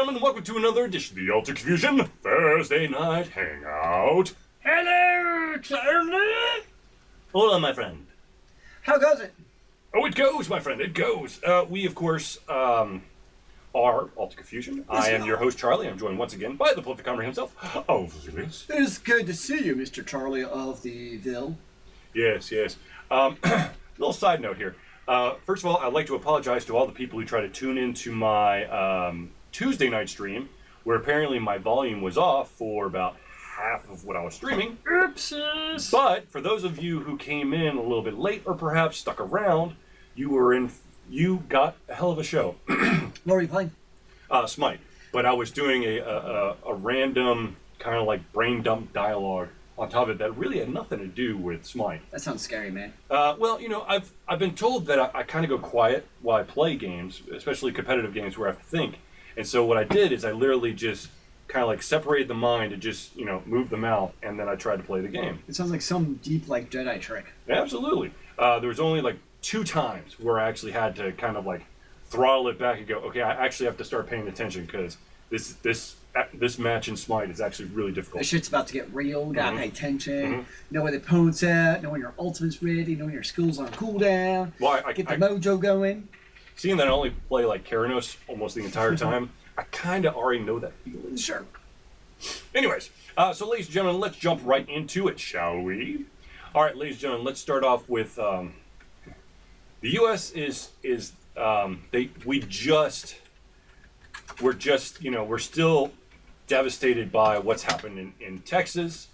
gentlemen, welcome to another edition of the Ultra Confusion Thursday Night Hangout. Hello, Charlie. Hold on, my friend. How goes it? Oh, it goes, my friend, it goes. We, of course, are Ultra Confusion. I am your host, Charlie. I'm joined once again by the prolific comrade himself, Zealeus. It's good to see you, Mr. Charlie of the Ville. Yes. Little side note here. First of all, I'd like to apologize to all the people who try to tune into my Tuesday night stream, where apparently my volume was off for about half of what I was streaming. Oopsies! But for those of you who came in a little bit late or perhaps stuck around, you got a hell of a show. What were you playing? Smite. But I was doing a random kind of like brain dump dialogue on top of it that really had nothing to do with Smite. That sounds scary, man. Well, you know, I've been told that I kind of go quiet while I play games, especially competitive games where I have to think. And so what I did is I literally just kind of like separated the mind and just, you know, moved the mouth, and then I tried to play the game. It sounds like some deep, like, Jedi trick. Absolutely. There was only like 2 times where I actually had to kind of like throttle it back and go, okay, I actually have to start paying attention because this match in Smite is actually really difficult. This shit's about to get real. Gotta pay attention. Know where the opponent's at. Know when your ultimate's ready. Know when your skills on cooldown. Well, get the mojo going. Seeing that I only play like Keranos almost the entire time, I kind of already know that feeling. Sure. Anyways, so ladies and gentlemen, let's jump right into it, shall we? All right, ladies and gentlemen, let's start off with the U.S. We're still devastated by what's happened in Texas.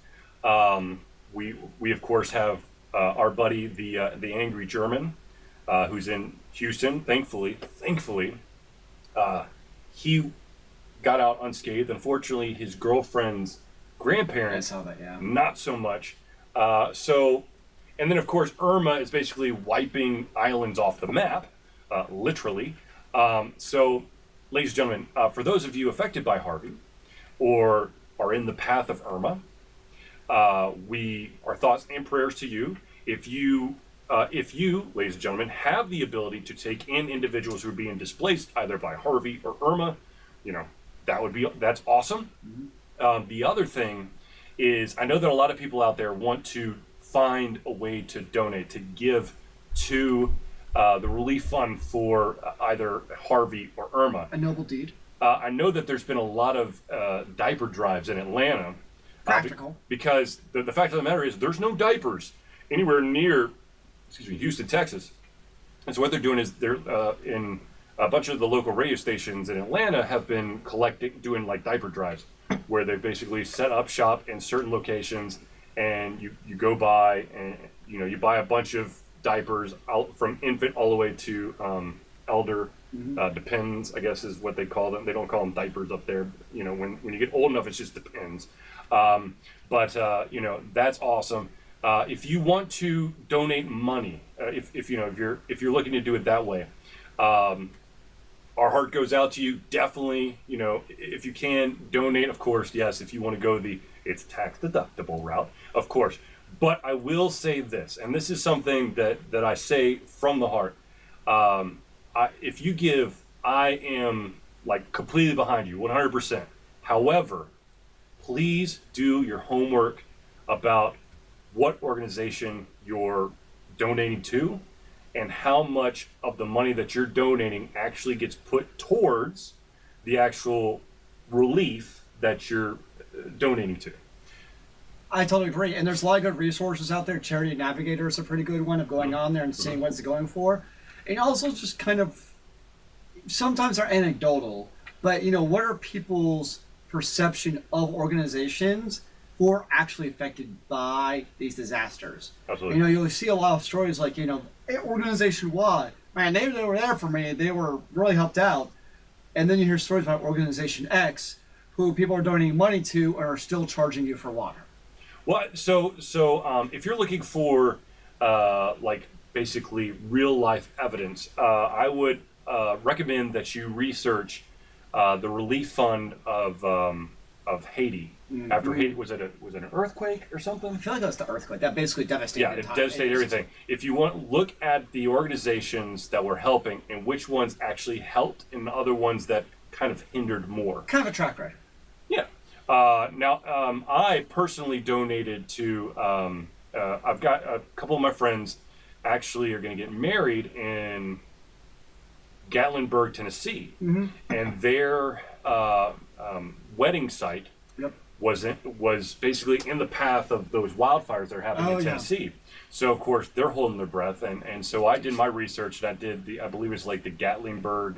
We of course have our buddy the angry German who's in Houston. Thankfully, he got out unscathed. Unfortunately, his girlfriend's grandparents, I saw that, yeah. not so much. And then of course Irma is basically wiping islands off the map, literally. So, ladies and gentlemen, for those of you affected by Harvey or are in the path of Irma, our thoughts and prayers to you. If you, ladies and gentlemen, have the ability to take in individuals who are being displaced either by Harvey or Irma, you know, that's awesome. The other thing is, I know that a lot of people out there want to find a way to donate, to give to the relief fund for either Harvey or Irma. A noble deed. I know that there's been a lot of diaper drives in Atlanta. Practical. Because the fact of the matter is there's no diapers anywhere near, Houston, Texas. And so what they're doing is they're in a bunch of the local radio stations in Atlanta have been doing like diaper drives where they basically set up shop in certain locations, and you go by and, you know, you buy a bunch of diapers out from infant all the way to elder. Depends, I guess, is what they call them. They don't call them diapers up there. You know, when you get old enough, it just depends. You know, that's awesome. If you want to donate money, if you're looking to do it that way, our heart goes out to you. Definitely, you know, if you can donate, of course, yes. If you want to go it's tax deductible route, of course. But I will say this, and this is something that I say from the heart. If you give, I am like completely behind you, 100%. However, please do your homework about what organization you're donating to and how much of the money that you're donating actually gets put towards the actual relief that you're donating to. I totally agree. And there's a lot of good resources out there. Charity Navigator is a pretty good one of going on there and seeing what it's going for. And also just kind of, sometimes they're anecdotal, but, you know, what are people's perception of organizations who are actually affected by these disasters? Absolutely. You know, you'll see a lot of stories like, you know, organization Y, man, they were there for me. They were really helped out. And then you hear stories about organization X, who people are donating money to and are still charging you for water. Well, so if you're looking for like basically real life evidence, I would recommend that you research the relief fund of Haiti. After Haiti, was it an earthquake or something? I feel like that was the earthquake that basically devastated. Yeah, it devastated everything. If you look at the organizations that were helping and which ones actually helped and the other ones that kind of hindered more. Kind of a track record. Yeah. I personally donated to. I've got a couple of my friends actually are going to get married in Gatlinburg, Tennessee, and their wedding site was basically in the path of those wildfires they're having in Tennessee. So of course they're holding their breath, and so I did my research, and I did I believe it's like the Gatlinburg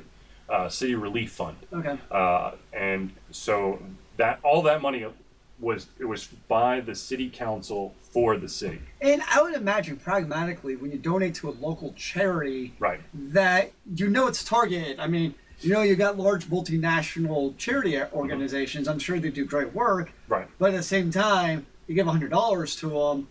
City Relief Fund. Okay. And so that all that money was by the city council for the city. And I would imagine pragmatically, when you donate to a local charity, Right. that it's targeted. I mean, you got large multinational charity organizations. I'm sure they do great work. Right. But at the same time, you give $100 to them.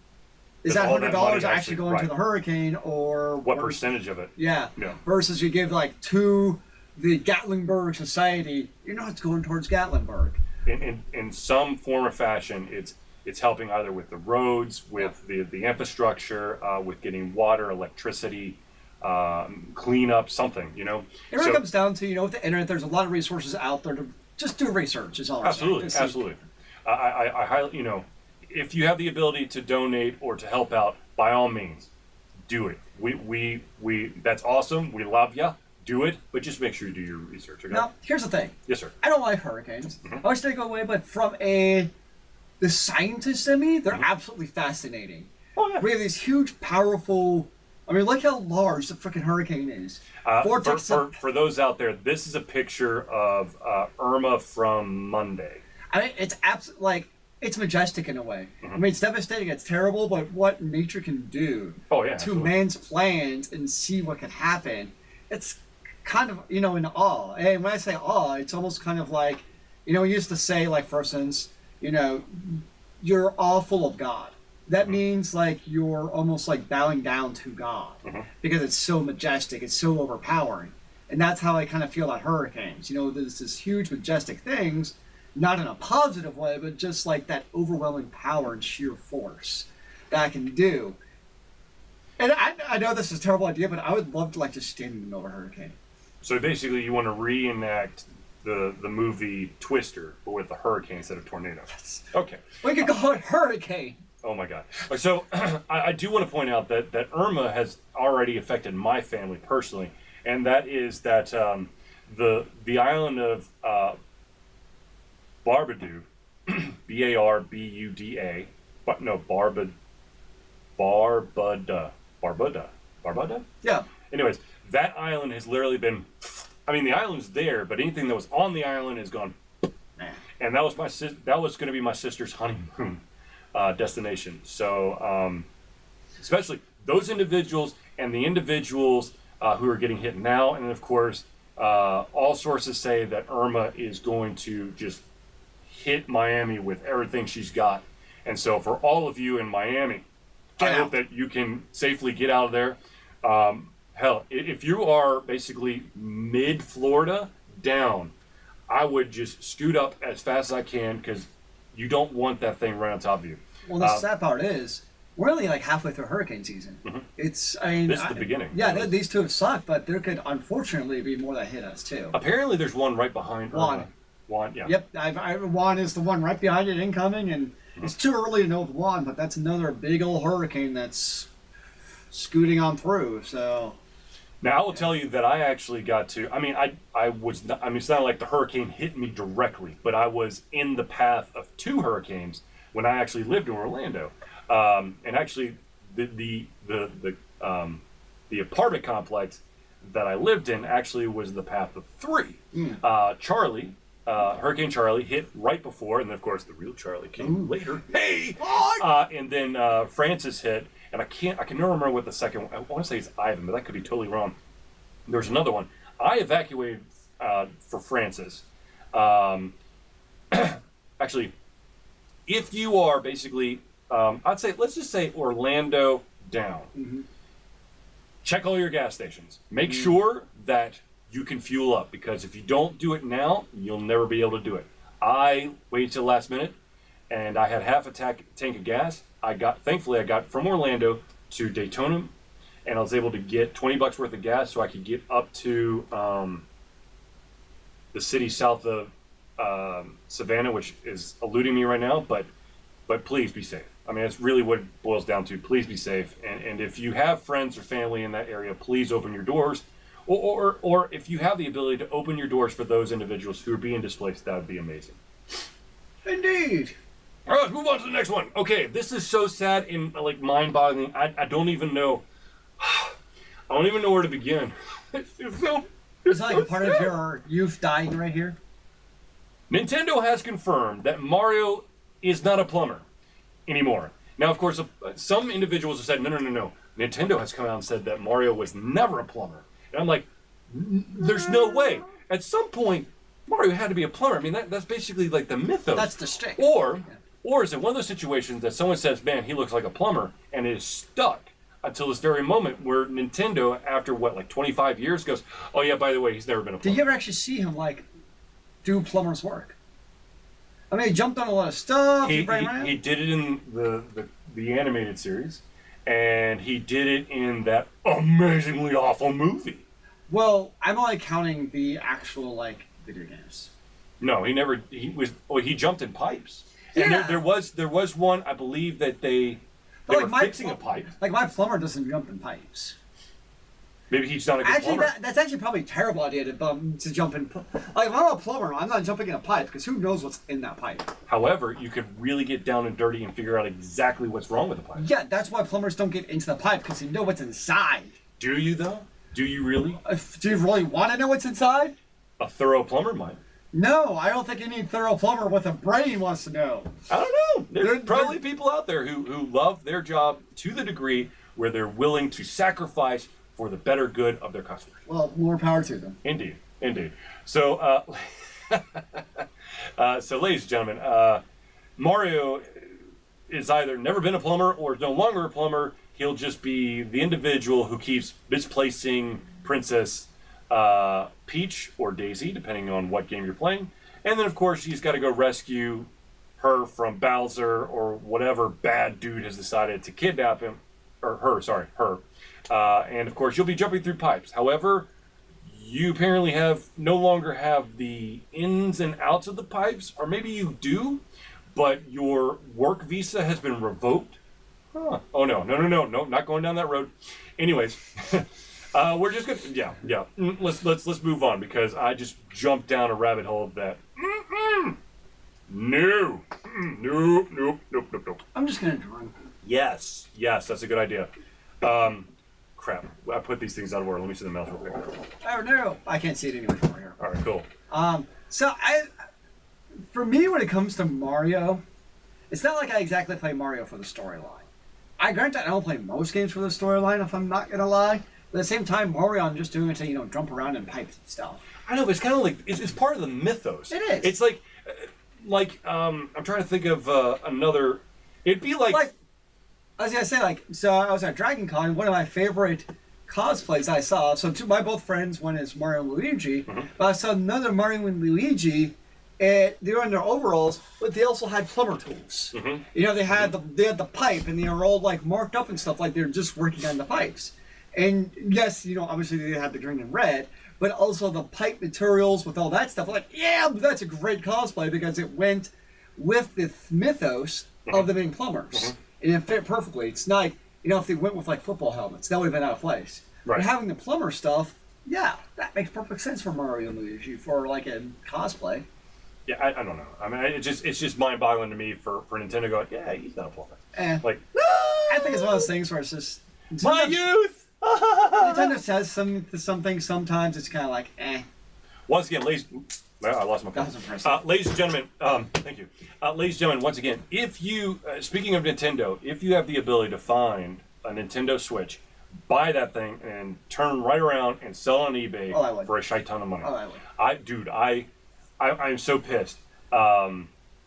Is that all that $100 money actually going to right. the hurricane, or What percentage of it? Yeah. Yeah. Versus you give like to the Gatlinburg Society, it's going towards Gatlinburg. In some form or fashion, it's helping either with the roads, with the infrastructure, with getting water, electricity, clean up, something, It really comes down to, with the internet, there's a lot of resources out there to just do research is all I'm Absolutely, saying. absolutely. I highly, if you have the ability to donate or to help out, by all means, do it. We that's awesome. We love ya. Do it, but just make sure you do your research. Okay? Now, here's the thing. Yes, sir. I don't like hurricanes. I always take away, but from the scientist in me, they're absolutely fascinating. Oh yeah. We have these huge, powerful. I mean, look how large the freaking hurricane is. For those out there, this is a picture of Irma from Monday. I mean, it's absolutely it's majestic in a way. I mean, it's devastating, it's terrible, but what nature can do to absolutely. Man's plans and see what can happen, it's kind of, in awe. And when I say awe, it's almost kind of like, we used to say, like, for instance, you're awful of God. That means, like, you're almost like bowing down to God because it's so majestic, it's so overpowering. And that's how I kind of feel about hurricanes. There's this huge, majestic things, not in a positive way, but just like that overwhelming power and sheer force that I can do. And I know this is a terrible idea, but I would love to, like, just stand in the middle of a hurricane. So basically, you want to reenact the movie Twister, but with a hurricane instead of tornado. Yes. Okay. We could call it Hurricane. Oh my God. So I do want to point out that Irma has already affected my family personally, and that is that the island of Barbuda, Barbuda, but no, Barbuda. Yeah. Anyways, that island has literally been. I mean, the island's there, but anything that was on the island is gone. And that was going to be my sister's honeymoon destination. So, especially those individuals and the individuals who are getting hit now, and of course, all sources say that Irma is going to just hit Miami with everything she's got. And so, for all of you in Miami, I hope that you can safely get out of there. Hell, if you are basically mid-Florida down, I would just scoot up as fast as I can because you don't want that thing right on top of you. Well, the sad part is, we're only like halfway through hurricane season. It's, this is the beginning. Yeah, these two have sucked, but there could unfortunately be more that hit us too. Apparently, there's one right behind Irma. Juan, yeah. Yep, Juan is the one right behind it incoming, and it's too early to know with Juan, but that's another big old hurricane that's scooting on through. So. Now, I will tell you that I actually got to, I was not, it's not like the hurricane hit me directly, but I was in the path of two hurricanes when I actually lived in Orlando. And actually, the apartment complex that I lived in actually was the path of three. Charlie, Hurricane Charlie hit right before, and then of course the real Charlie came later. Hey! And then Francis hit. And I can never remember what the second one. I want to say it's Ivan, but that could be totally wrong. There's another one. I evacuated for Francis. Actually, if you are basically, let's just say Orlando down. Check all your gas stations. Make sure that you can fuel up, because if you don't do it now, you'll never be able to do it. I waited till the last minute, and I had half a tank of gas. Thankfully, I got from Orlando to Daytona, and I was able to get $20 worth of gas so I could get up to the city south of Savannah, which is eluding me right now, but please be safe. I mean, that's really what it boils down to. Please be safe. And if you have friends or family in that area, please open your doors. Or if you have the ability to open your doors for those individuals who are being displaced, that would be amazing. Indeed. All right, let's move on to the next one. Okay, this is so sad and like mind-boggling. I don't even know. I don't even know where to begin. It's like a part of your youth dying right here. Nintendo has confirmed that Mario is not a plumber anymore. Now, of course, some individuals have said, no. Nintendo has come out and said that Mario was never a plumber. And I'm like, there's no way. At some point, Mario had to be a plumber. I mean, that's basically like the mythos. That's the shtick. Or is it one of those situations that someone says, man, he looks like a plumber, and it is stuck until this very moment where Nintendo, after what, like 25 years, goes, oh yeah, by the way, he's never been a plumber. Did you ever actually see him, like, do plumber's work? I mean, he jumped on a lot of stuff. He did it in the animated series, and he did it in that amazingly awful movie. Well, I'm only counting the actual, like, video games. No, he jumped in pipes. And Yeah. there was one, I believe, that they were fixing a pipe. Like, my plumber doesn't jump in pipes. Maybe he's not a good Actually, plumber. that's actually probably a terrible idea to jump in. Like, if I'm a plumber, I'm not jumping in a pipe, because who knows what's in that pipe. However, you could really get down and dirty and figure out exactly what's wrong with the pipe. Yeah, that's why plumbers don't get into the pipe, because they know what's inside. Do you, though? Do you really? Do you really want to know what's inside? A thorough plumber might. No, I don't think any thorough plumber with a brain wants to know. I don't know. There's probably people out there who love their job to the degree where they're willing to sacrifice for the better good of their customers. Well, more power to them. Indeed. So, so ladies and gentlemen, Mario is either never been a plumber or is no longer a plumber. He'll just be the individual who keeps misplacing Princess Peach or Daisy, depending on what game you're playing. And then, of course, he's got to go rescue her from Bowser or whatever bad dude has decided to kidnap him. Or her, sorry, her. And, of course, you'll be jumping through pipes. However, you apparently no longer have the ins and outs of the pipes. Or maybe you do, but your work visa has been revoked. Huh. Oh, no, not going down that road. Anyways... we're just gonna, yeah. Let's move on because I just jumped down a rabbit hole that. No. I'm just gonna drink. Yes, that's a good idea. Crap, I put these things out of order. Let me see the mouse real quick. Oh no, I can't see it anyway from here. All right, cool. For me, when it comes to Mario, it's not like I exactly play Mario for the storyline. Granted, I don't play most games for the storyline, if I'm not gonna lie. But at the same time, Mario, I'm just doing it to, jump around in pipes and stuff. I know, but it's kind of like, it's part of the mythos. It is. It's like, I'm trying to think of another, it'd be like... I was going to say, so I was at Dragon Con, one of my favorite cosplays I saw, so my both friends, one is Mario and Luigi, but I saw another Mario and Luigi, and they were in their overalls, but they also had plumber tools. They had the pipe, and they were all, marked up and stuff, like they were just working on the pipes. And yes, obviously they had the green and red, but also the pipe materials with all that stuff. Yeah, that's a great cosplay because it went with the mythos of them being plumbers. And it fit perfectly. It's not, if they went with football helmets, that would have been out of place. Right. But having the plumber stuff, yeah, that makes perfect sense for Mario and Luigi for a cosplay. Yeah, I don't know. I mean, it's just mind-boggling to me for Nintendo going, yeah, he's not a plumber. I think it's one of those things where it's just... My youth! Nintendo says some things sometimes, it's kind of like, eh. Once again, I lost my phone. That was impressive. Ladies and gentlemen, thank you. Ladies and gentlemen, once again, if you, speaking of Nintendo, if you have the ability to find a Nintendo Switch, buy that thing and turn right around and sell on eBay for a shite ton of money. Oh, I would. I'm so pissed. A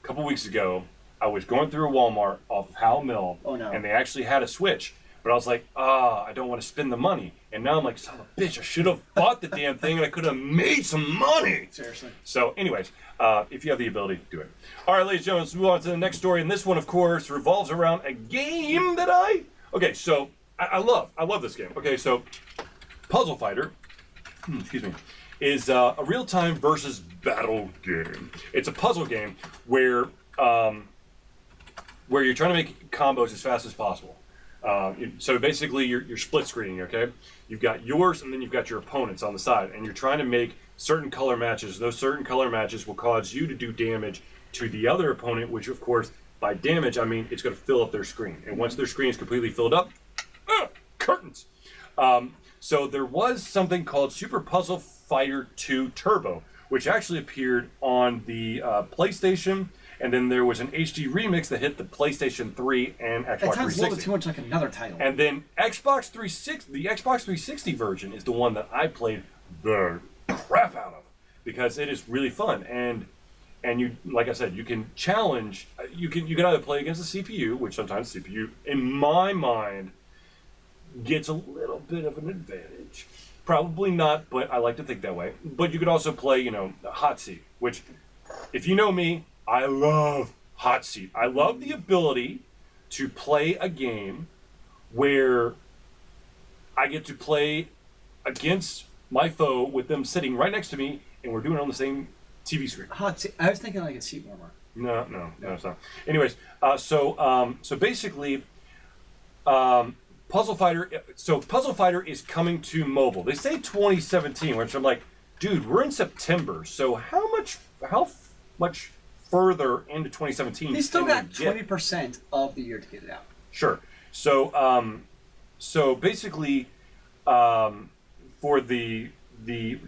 couple weeks ago, I was going through a Walmart off of Howell Mill, and they actually had a Switch. But I was like, I don't want to spend the money. And now I'm like, son of a bitch, I should have bought the damn thing and I could have made some money. Seriously. So anyways, if you have the ability, do it. All right, ladies and gentlemen, let's move on to the next story. And this one, of course, revolves around a game that Okay, so I love this game. Okay, so Puzzle Fighter, excuse me, is a real-time versus battle game. It's a puzzle game where you're trying to make combos as fast as possible. So basically, you're split screening. Okay, you've got yours, and then you've got your opponents on the side, and you're trying to make certain color matches. Those certain color matches will cause you to do damage to the other opponent, which, of course, by damage, I mean it's going to fill up their screen. And once their screen is completely filled up, curtains. So there was something called Super Puzzle Fighter 2 Turbo, which actually appeared on the PlayStation, and then there was an HD remix that hit the PlayStation 3 and Xbox 360. That sounds a little bit too much like another title. And then the Xbox 360 version is the one that I played the crap out of because it is really fun. And you, like I said, you can challenge. You can either play against the CPU, which sometimes the CPU, in my mind, gets a little bit of an advantage. Probably not, but I like to think that way. But you could also play, hot seat, which, if you know me, I love hot seat. I love the ability to play a game where I get to play against my foe with them sitting right next to me, and we're doing it on the same TV screen. Hot seat. I was thinking like a seat warmer. No, it's not. Anyways, so basically, Puzzle Fighter is coming to mobile. They say 2017, which I'm like, dude, we're in September. So how much further into 2017? They still got 20% of the year to get it out. Sure. So basically, for the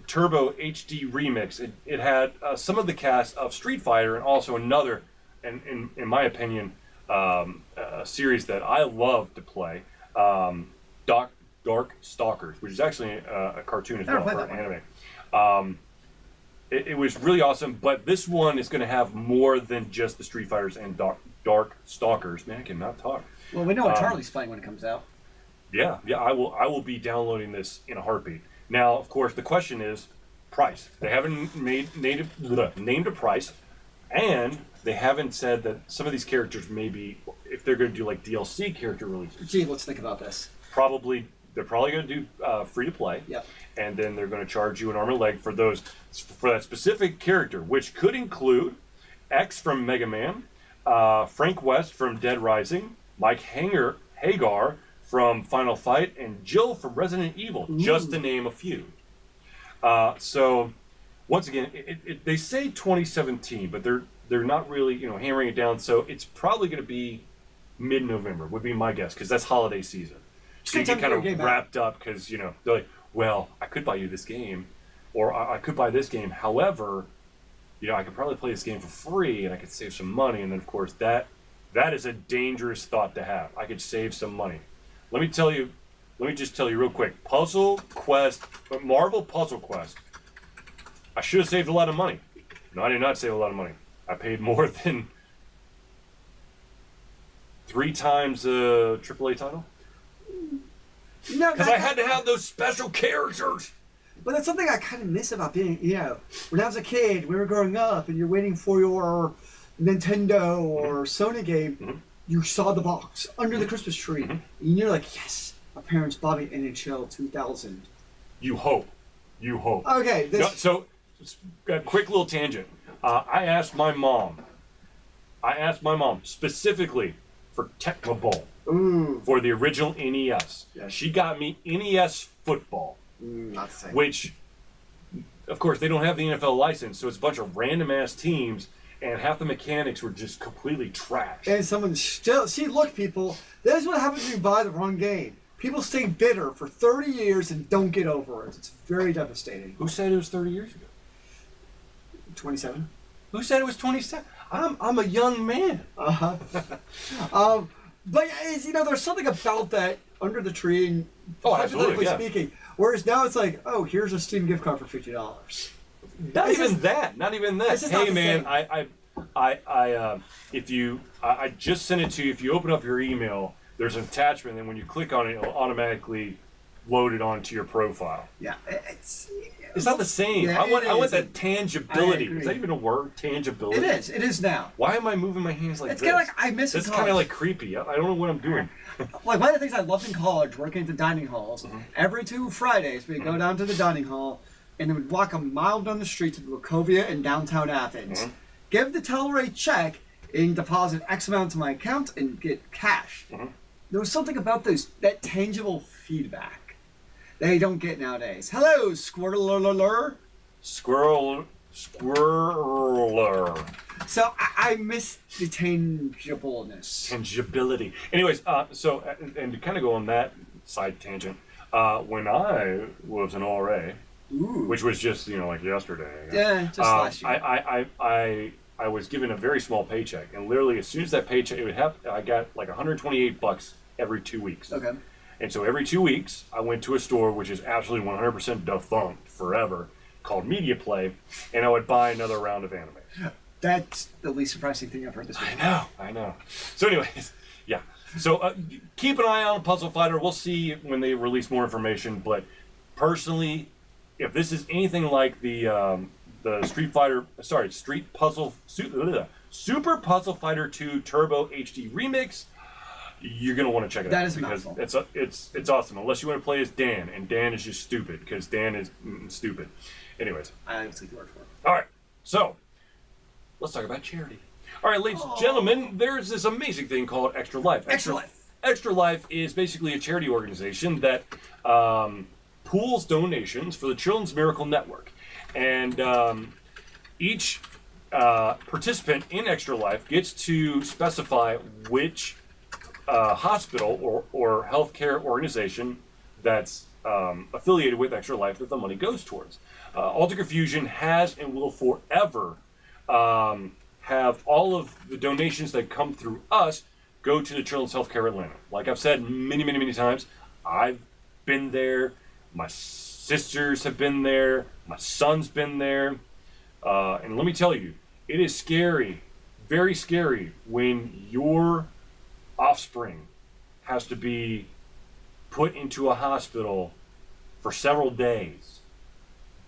Turbo HD remix, it had some of the cast of Street Fighter and also another, and in my opinion, a series that I love to play, Dark Stalkers, which is actually a cartoon as well, or an anime. It was really awesome, but this one is going to have more than just the Street Fighters and Dark Stalkers. Man, I cannot talk. Well, we know what Charlie's playing when it comes out. Yeah, I will be downloading this in a heartbeat. Now, of course, the question is price. They haven't named a price, and they haven't said that some of these characters maybe, if they're going to do like DLC character releases. Gee, let's think about this. They're probably going to do free to play. Yep. And then they're going to charge you an arm and leg for that specific character, which could include X from Mega Man, Frank West from Dead Rising, Mike Hagar from Final Fight, and Jill from Resident Evil, just to name a few. So, once again, they say 2017, but they're not really hammering it down. So it's probably going to be mid-November, would be my guess, because that's holiday season. So you get kind of wrapped up because they're like, well, I could buy you this game, or I could buy this game. However, I could probably play this game for free, and I could save some money. And then, of course, that is a dangerous thought to have. I could save some money. Let me just tell you real quick. Marvel Puzzle Quest. I should have saved a lot of money. No, I did not save a lot of money. I paid more than 3 times a AAA title. Because I had to have those special characters. But that's something I kind of miss about being, when I was a kid, we were growing up, and you're waiting for your Nintendo or Sony game. Mm-hmm. You saw the box under the Christmas tree, and you're like, yes, my parents bought me NHL 2000. You hope. Okay. So, a quick little tangent. I asked my mom specifically for Tecmo Bowl for the original NES. Yes. She got me NES football, not the same. Which, of course, they don't have the NFL license, so it's a bunch of random-ass teams, and half the mechanics were just completely trash. And someone look, people, this is what happens when you buy the wrong game. People stay bitter for 30 years and don't get over it. It's very devastating. Who said it was 30 years ago? 27. Who said it was 27? I'm a young man. But there's something about that under the tree, and hypothetically speaking. Whereas now it's like, oh, here's a Steam gift card for $50. Not even that. Hey man, I just sent it to you. If you open up your email, there's an attachment, and when you click on it, it'll automatically load it onto your profile. Yeah, it's not the same. Yeah, I want that tangibility. Is that even a word? Tangibility. It is now. Why am I moving my hands like this? It's kind of like I miss it. It's kind of like creepy. I don't know what I'm doing. Like, one of the things I loved in college, working at the dining halls, every 2 Fridays we'd go down to the dining hall, and then would walk a mile down the street to the Wachovia in downtown Athens, give the teller a check, and deposit X amount to my account and get cash. There was something about that tangible feedback that you don't get nowadays. Hello, squirrel. Squirreler. So I miss the tangibleness. Tangibility. Anyways, so and to kind of go on that side tangent, when I was an RA, which was just like yesterday. Yeah, just last year. I was given a very small paycheck, and literally as soon as that paycheck, I got like $128 every 2 weeks. Okay. And so every 2 weeks, I went to a store which is absolutely 100% defunct forever, called Media Play, and I would buy another round of anime. That's the least surprising thing I've heard this week. I know. So anyways, yeah. So keep an eye on Puzzle Fighter. We'll see when they release more information. But personally, if this is anything like the Super Puzzle Fighter 2 Turbo HD Remix, you're gonna want to check it out. That is because mouthful. it's awesome. Unless you want to play as Dan, and Dan is just stupid because Dan is stupid. Anyways, I will take the word for it. all right. So let's talk about charity. All right, ladies and gentlemen, there's this amazing thing called Extra Life. Extra Life. Extra Life is basically a charity organization that pools donations for the Children's Miracle Network, and each participant in Extra Life gets to specify which hospital or healthcare organization that's affiliated with Extra Life that the money goes towards. Altered Fusion has and will forever have all of the donations that come through us go to the Children's Healthcare Atlanta. Like I've said many times, I've been there, my sisters have been there, my son's been there, and let me tell you, it is scary, very scary, when your offspring has to be put into a hospital for several days.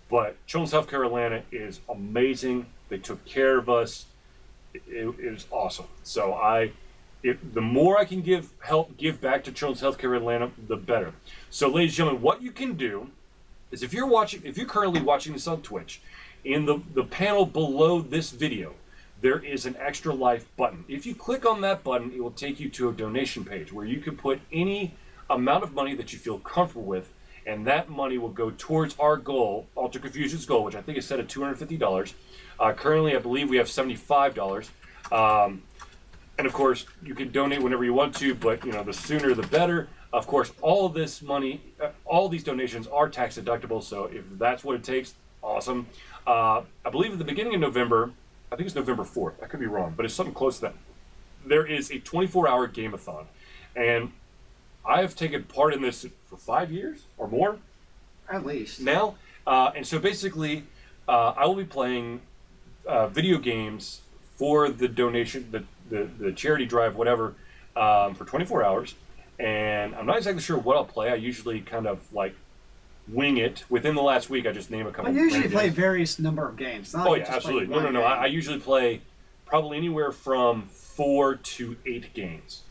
But Children's Healthcare Atlanta is amazing. They took care of us. It was awesome. So the more I can give back to Children's Healthcare Atlanta, the better. So, ladies and gentlemen, what you can do is if you're currently watching this on Twitch, in the panel below this video, there is an Extra Life button. If you click on that button, it will take you to a donation page where you can put any amount of money that you feel comfortable with, and that money will go towards our goal, Altered Fusion's goal, which I think is set at $250. Currently, I believe we have $75. And of course, you can donate whenever you want to, but the sooner the better. Of course, all of this money, all these donations are tax deductible, so if that's what it takes, awesome. I believe at the beginning of November, I think it's November 4th, I could be wrong, but it's something close to that, there is a 24-hour game-a-thon. And I have taken part in this for 5 years or more. At least. Now. And so basically, I will be playing video games for the donation, the charity drive, whatever, for 24 hours. And I'm not exactly sure what I'll play. I usually kind of like wing it. Within the last week, I just name a couple. I usually play various number of games. Not yeah, absolutely. No. I usually play probably anywhere from 4 to 8 games.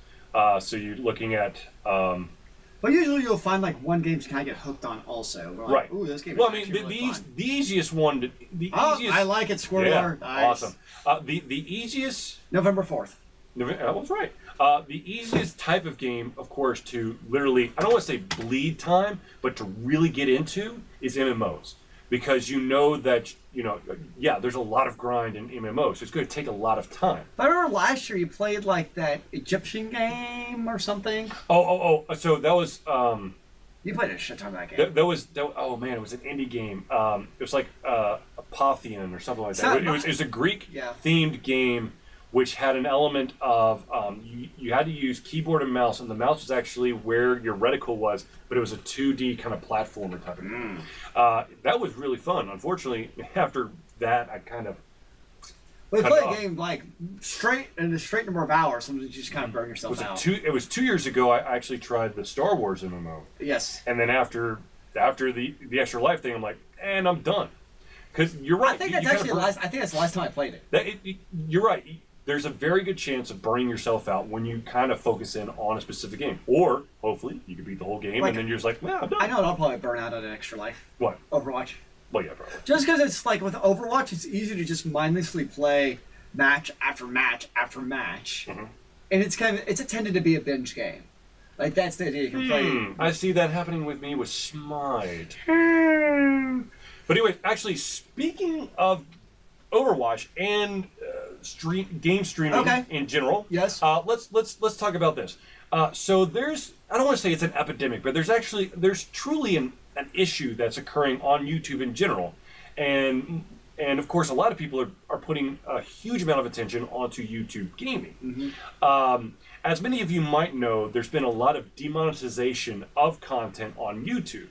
So you're looking at. But usually you'll find like one game to kind of get hooked on also. Like, right. Ooh, this game. Well, is the easiest one. I like it, Squirrel. Yeah, nice. awesome. The easiest. November 4th. That was right. The easiest type of game, of course, to literally, I don't want to say bleed time, but to really get into is MMOs. Because that, there's a lot of grind in MMOs, so it's going to take a lot of time. But I remember last year you played like that Egyptian game or something. So that was... you played a shit ton of that game. That was oh man, it was an indie game. It was like Apotheon or something like that. It was a Greek-themed game which had an element of you had to use keyboard and mouse, and the mouse was actually where your reticle was, but it was a 2D kind of platformer type of game. That was really fun. Unfortunately, after that, I kind of we played a game like in a straight number of hours, sometimes you just kind of burn yourself out. It was 2 years ago. I actually tried the Star Wars MMO. Yes. And then after the Extra Life thing, I'm like, and I'm done. Because you're right. I think that's the last time I played it. You're right. There's a very good chance of burning yourself out when you kind of focus in on a specific game. Or, hopefully, you can beat the whole game, and then you're just like, well, I'm done. I know what I'll probably burn out at an Extra Life. What? Overwatch. Well, yeah, probably. Just because it's like with Overwatch, it's easy to just mindlessly play match after match after match, and it's intended to be a binge game. Like that's the idea. You can play. I see that happening with me with Smite. But anyway, actually, speaking of Overwatch and game streaming in general, yes. Let's talk about this. So there's, I don't want to say it's an epidemic, but there's truly an issue that's occurring on YouTube in general, and of course a lot of people are putting a huge amount of attention onto YouTube gaming. As many of you might know, there's been a lot of demonetization of content on YouTube,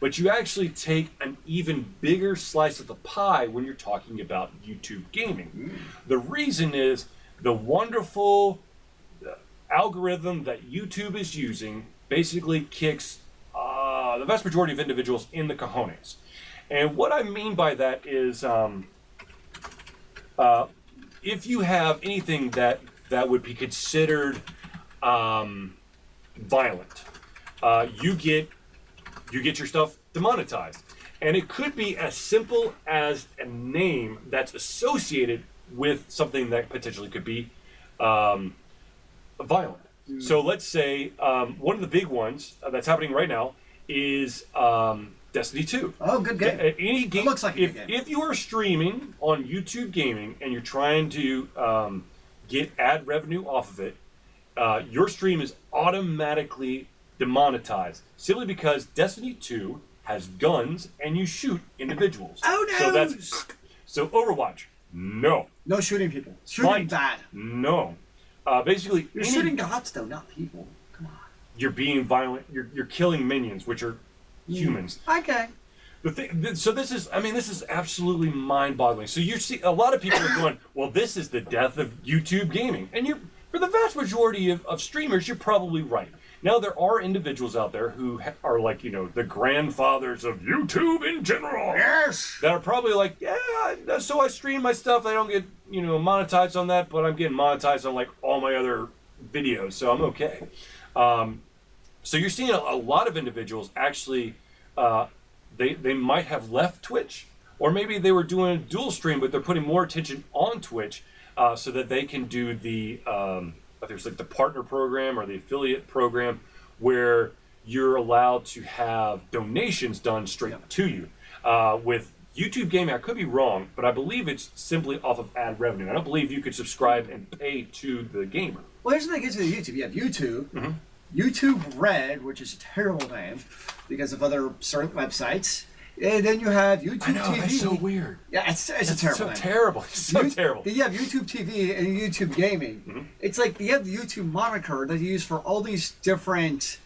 but you actually take an even bigger slice of the pie when you're talking about YouTube gaming. The reason is the wonderful algorithm that YouTube is using basically kicks the vast majority of individuals in the cojones. And what I mean by that is if you have anything that would be considered violent, you get your stuff demonetized. And it could be as simple as a name that's associated with something that potentially could be violent. So let's say one of the big ones that's happening right now is Destiny 2. Oh, good game. Any game. It looks like a good game. If you are streaming on YouTube Gaming and you're trying to get ad revenue off of it, your stream is automatically demonetized simply because Destiny 2 has guns and you shoot individuals. Oh no! So Overwatch, no. No shooting people. Shooting bad. No. Basically, you're shooting gods though, not people. Come on. You're being violent. You're killing minions, which are humans. Okay. So this is absolutely mind-boggling. So you see, a lot of people are going, well, this is the death of YouTube gaming, and for the vast majority of streamers, you're probably right. Now there are individuals out there who are like, the grandfathers of YouTube in general. Yes. That are probably like, yeah, so I stream my stuff. I don't get monetized on that, but I'm getting monetized on like all my other videos, so I'm okay. So you're seeing a lot of individuals actually. They might have left Twitch, or maybe they were doing a dual stream, but they're putting more attention on Twitch so that they can do the there's like the partner program or the affiliate program where you're allowed to have donations done straight to you. With YouTube Gaming, I could be wrong, but I believe it's simply off of ad revenue. I don't believe you could subscribe and pay to the gamer. Well, here's the thing: with YouTube, you have YouTube. YouTube Red, which is a terrible name because of other certain websites, and then you have YouTube TV. That's so weird. Yeah, it's a terrible name. Terrible. It's so terrible. You have YouTube TV and YouTube Gaming. It's like you have the YouTube moniker that you use for all these different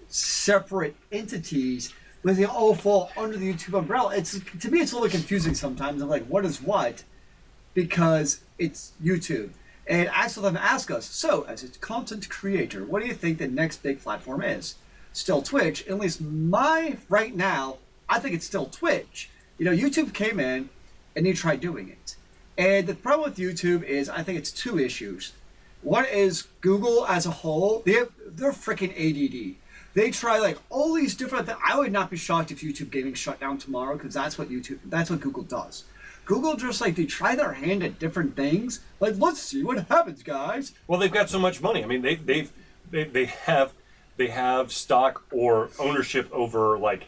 separate entities, but they all fall under the YouTube umbrella. To me, it's a little confusing sometimes. I'm like, what is what? Because it's YouTube. And ask them, ask us, so as a content creator, what do you think the next big platform is? Still Twitch, at least right now, I think it's still Twitch. YouTube came in and they tried doing it. And the problem with YouTube is, I think it's two issues. One is Google as a whole, they're freaking ADD. They try like all these different things. I would not be shocked if YouTube Gaming shut down tomorrow because that's what Google does. Google just they try their hand at different things. Like, let's see what happens, guys. Well, they've got so much money. I mean, they have stock or ownership over like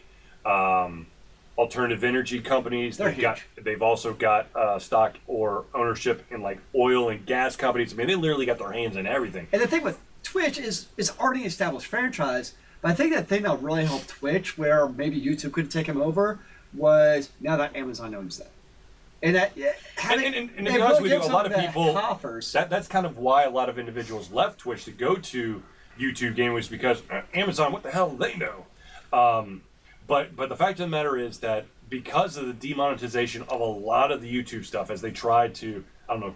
alternative energy companies. They've also got stock or ownership in like oil and gas companies. I mean, they literally got their hands in everything. And the thing with Twitch is already an established franchise. But I think the thing that really helped Twitch, where maybe YouTube could take them over, was now that Amazon owns them. And to be honest with you, a lot of people, that's kind of why a lot of individuals left Twitch to go to YouTube Gaming, was because Amazon, what the hell do they know? But the fact of the matter is that because of the demonetization of a lot of the YouTube stuff, as they tried to,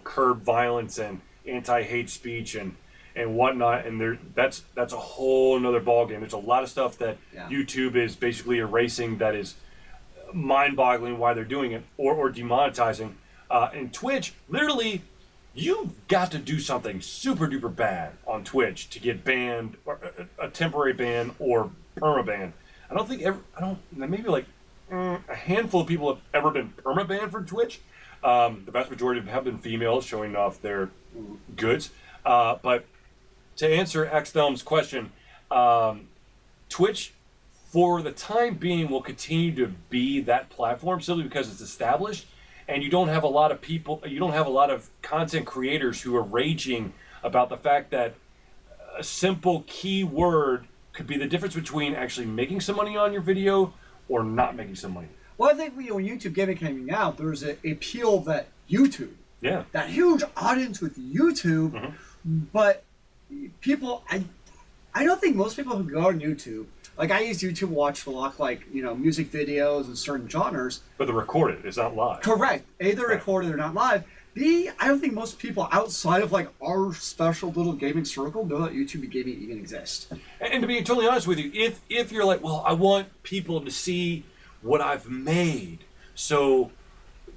curb violence and anti-hate speech and whatnot, and that's a whole another ballgame. There's a lot of stuff that YouTube is basically erasing that is mind-boggling why they're doing it or demonetizing. And Twitch, literally, you've got to do something super duper bad on Twitch to get banned, or a temporary ban or perma ban. Maybe like a handful of people have ever been perma-banned from Twitch. The vast majority have been females showing off their goods. But to answer Xthelm's question, Twitch, for the time being, will continue to be that platform simply because it's established, and you don't have a lot of people, you don't have a lot of content creators who are raging about the fact that a simple keyword could be the difference between actually making some money on your video or not making some money. Well, I think when YouTube Gaming came out, there was an appeal that YouTube, that huge audience with YouTube, but people, I don't think most people who go on YouTube, like I use YouTube Watch to lock music videos and certain genres. But they're recorded, it's not live. Correct. A, they're recorded, they're not live. B, I don't think most people outside of our special little gaming circle know that YouTube Gaming even exists. And to be totally honest with you, if you're like, well, I want people to see what I've made, so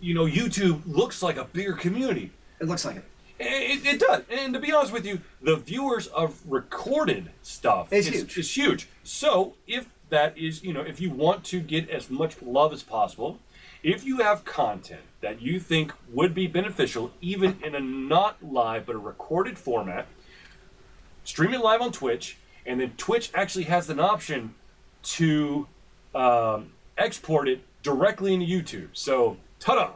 YouTube looks like a bigger community. It looks like it. It does. And to be honest with you, the viewers of recorded stuff is huge. So if that is, if you want to get as much love as possible, if you have content that you think would be beneficial, even in a not live but a recorded format, stream it live on Twitch, and then Twitch actually has an option to export it directly into YouTube. So, ta-da!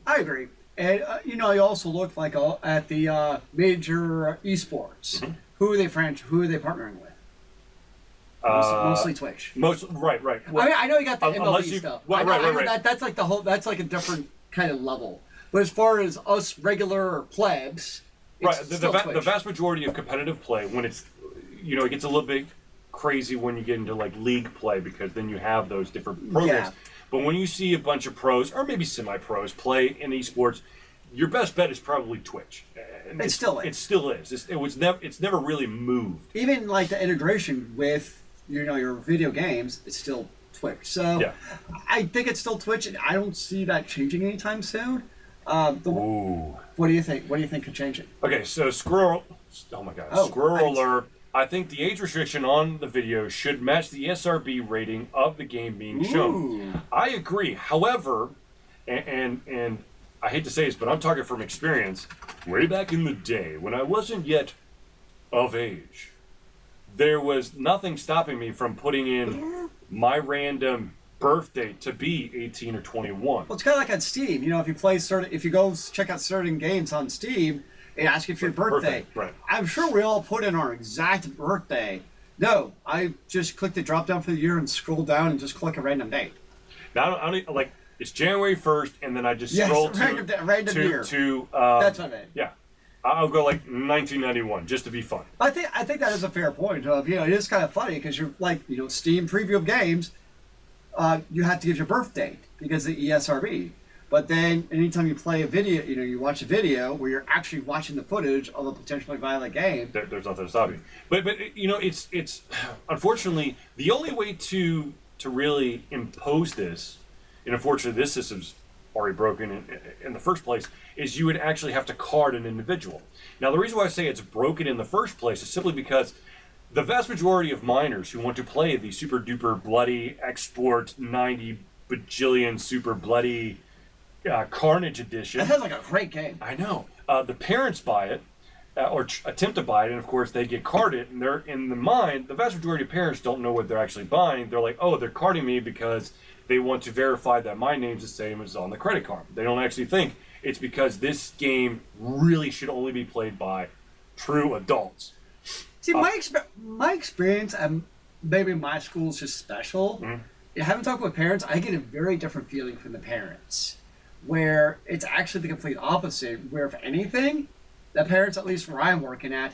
I agree. And, I also looked at the major esports. Who are they partnering with? Mostly Twitch. Right. Well, I know you got the MLB stuff. Right. That's like that's like a different kind of level. But as far as us regular plebs, it's the vast majority of competitive play, when it's, it gets a little bit crazy when you get into league play, because then you have those different programs. Yeah. But when you see a bunch of pros or maybe semi-pros play in esports, your best bet is probably Twitch. And it still is. It still is. It's never really moved. Even the integration with your video games, it's still Twitch. So I think it's still Twitch, and I don't see that changing anytime soon. What do you think? What do you think could change it? Okay, so Squirrel alert. I think the age restriction on the video should match the SRB rating of the game being shown. I agree. However, and I hate to say this, but I'm talking from experience. Way back in the day, when I wasn't yet of age, there was nothing stopping me from putting in my random birthday to be 18 or 21. Well, it's kind of like on Steam. If you go check out certain games on Steam, it asks you for your birthday. Right. I'm sure we all put in our exact birthday. No, I just click the drop down for the year and scroll down and just click a random date. Now, I don't it's January 1st, and then I just scroll random year. That's what I mean. Yeah. I'll go 1991 just to be fun. I think that is a fair point. It is kind of funny because you're Steam preview of games, you have to give your birth date because of the ESRB. But then anytime you play a video, you watch a video where you're actually watching the footage of a potentially violent game. There's nothing to stop you. But it's unfortunately the only way to really impose this, and unfortunately this system's already broken in the first place, is you would actually have to card an individual. Now, the reason why I say it's broken in the first place is simply because the vast majority of minors who want to play the super duper bloody export 90 bajillion super bloody Carnage edition. That sounds like a great game. I know. The parents buy it, or attempt to buy it, and of course they get carded, and they're in the mind, the vast majority of parents don't know what they're actually buying. They're like, oh, they're carding me because they want to verify that my name's the same as on the credit card. They don't actually think it's because this game really should only be played by true adults. See, my experience, and maybe my school's just special. Having talked with parents, I get a very different feeling from the parents, where it's actually the complete opposite. Where if anything, the parents, at least where I'm working at,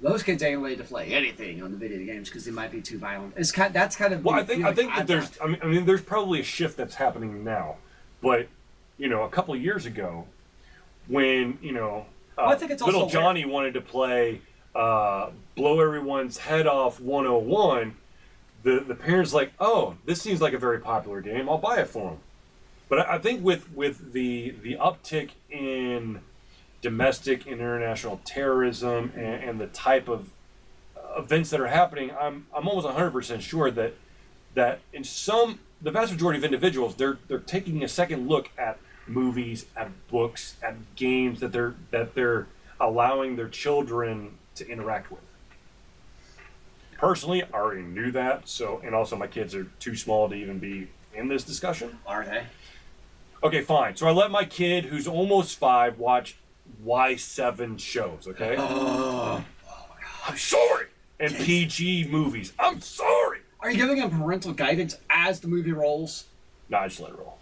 those kids ain't ready to play anything on the video games because they might be too violent. That's kind of. Well, I think that there's. I mean, there's probably a shift that's happening now, but a couple of years ago, when I think it's little also Johnny wanted to play Blow Everyone's Head Off 101, the parents like, oh, this seems like a very popular game. I'll buy it for him. But I think with the uptick in domestic and international terrorism and the type of events that are happening, I'm almost 100% sure that that the vast majority of individuals, they're taking a second look at movies, at books, at games that they're allowing their children to interact with. Personally, I already knew that, and also my kids are too small to even be in this discussion. Are they? Okay, fine. So I let my kid, who's almost 5, watch Y7 shows, okay? Oh. I'm sorry! And PG movies. I'm sorry! Are you giving him parental guidance as the movie rolls? No, I just let it roll.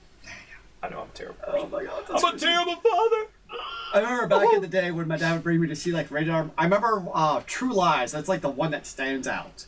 I know I'm terrible. Oh my god, I'm a terrible father! I remember back in the day when my dad would bring me to see like rated R. I remember True Lies. That's like the one that stands out.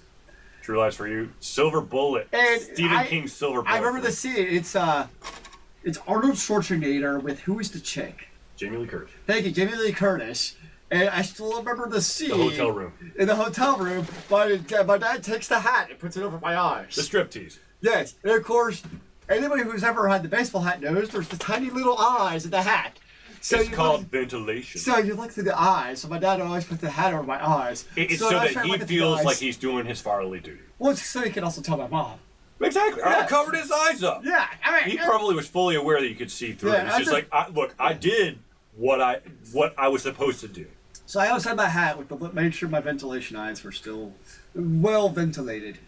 True Lies for You. Silver Bullet. And Stephen King's Silver Bullet. I remember the scene. It's Arnold Schwarzenegger with who is the chick? Jamie Lee Curtis. Thank you, Jamie Lee Curtis. And I still remember the scene. The hotel room. In the hotel room, my dad takes the hat and puts it over my eyes. The striptease. Yes, and of course, anybody who's ever had the baseball hat knows there's the tiny little eyes in the hat. So it's called ventilation. So you look through the eyes. So my dad always put the hat over my eyes. It's so that he feels like he's doing his fatherly duty. Well, so he can also tell my mom. Exactly. Yeah. I covered his eyes up. Yeah, I mean, He probably was fully aware that you could see through it. It's just like, I did what I was supposed to do. So I always had my hat made sure my ventilation eyes were still well ventilated.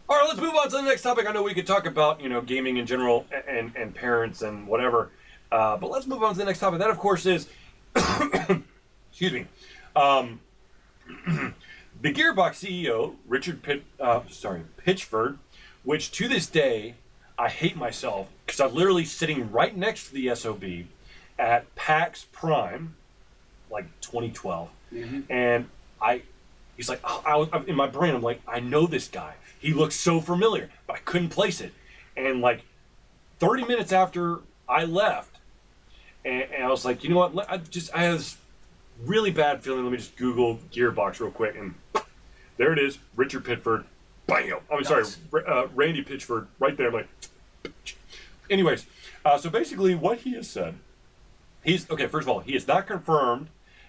All right, let's move on to the next topic. I know we could talk about, gaming in general and parents and whatever. But let's move on to the next topic. That, of course, is, excuse me, the Gearbox CEO, Richard Pitchford, which to this day, I hate myself because I'm literally sitting right next to the SOB at PAX Prime, like 2012. Mm-hmm. And he's like, in my brain, I'm like, I know this guy. He looks so familiar, but I couldn't place it. And like 30 minutes after I left, and I was like, you know what? I had this really bad feeling. Let me just Google Gearbox real quick, and there it is, Richard Pitchford. Bam! Randy Pitchford, right there. I'm like, anyways, so basically, what he has said, first of all, he has not confirmed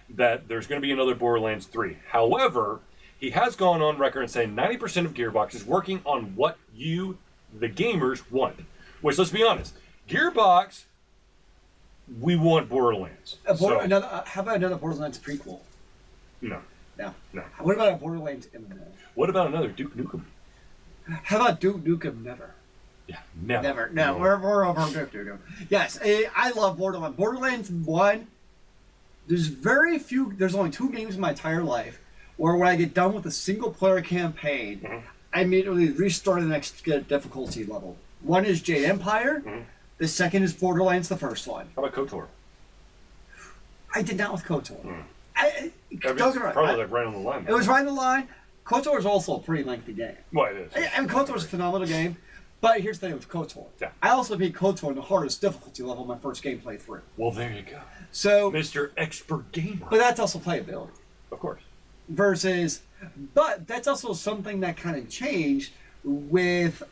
that there's going to be another Borderlands 3. However, he has gone on record and saying 90% of Gearbox is working on what you, the gamers, want. Which, let's be honest, Gearbox. We want Borderlands. How about another Borderlands prequel? No. What about a Borderlands MMO? What about another Duke Nukem? How about Duke Nukem Never? Yeah, never. No, we're over Duke Nukem. Yes, I love Borderlands. Borderlands 1, there's only 2 games in my entire life where when I get done with a single-player campaign, mm-hmm. I immediately restart the next difficulty level. One is Jade Empire. Mm-hmm. The second is Borderlands, the first one. How about KOTOR? I did not with KOTOR. Probably like right on the line. It was right on the line. KOTOR is also a pretty lengthy game. Well, it is. And KOTOR is a phenomenal game. But here's the thing with KOTOR. Yeah. I also beat KOTOR in the hardest difficulty level my first game playthrough. Well, there you go. So, Mr. Expert Gamer. But that's also playability. Of course. But that's also something that kind of changed with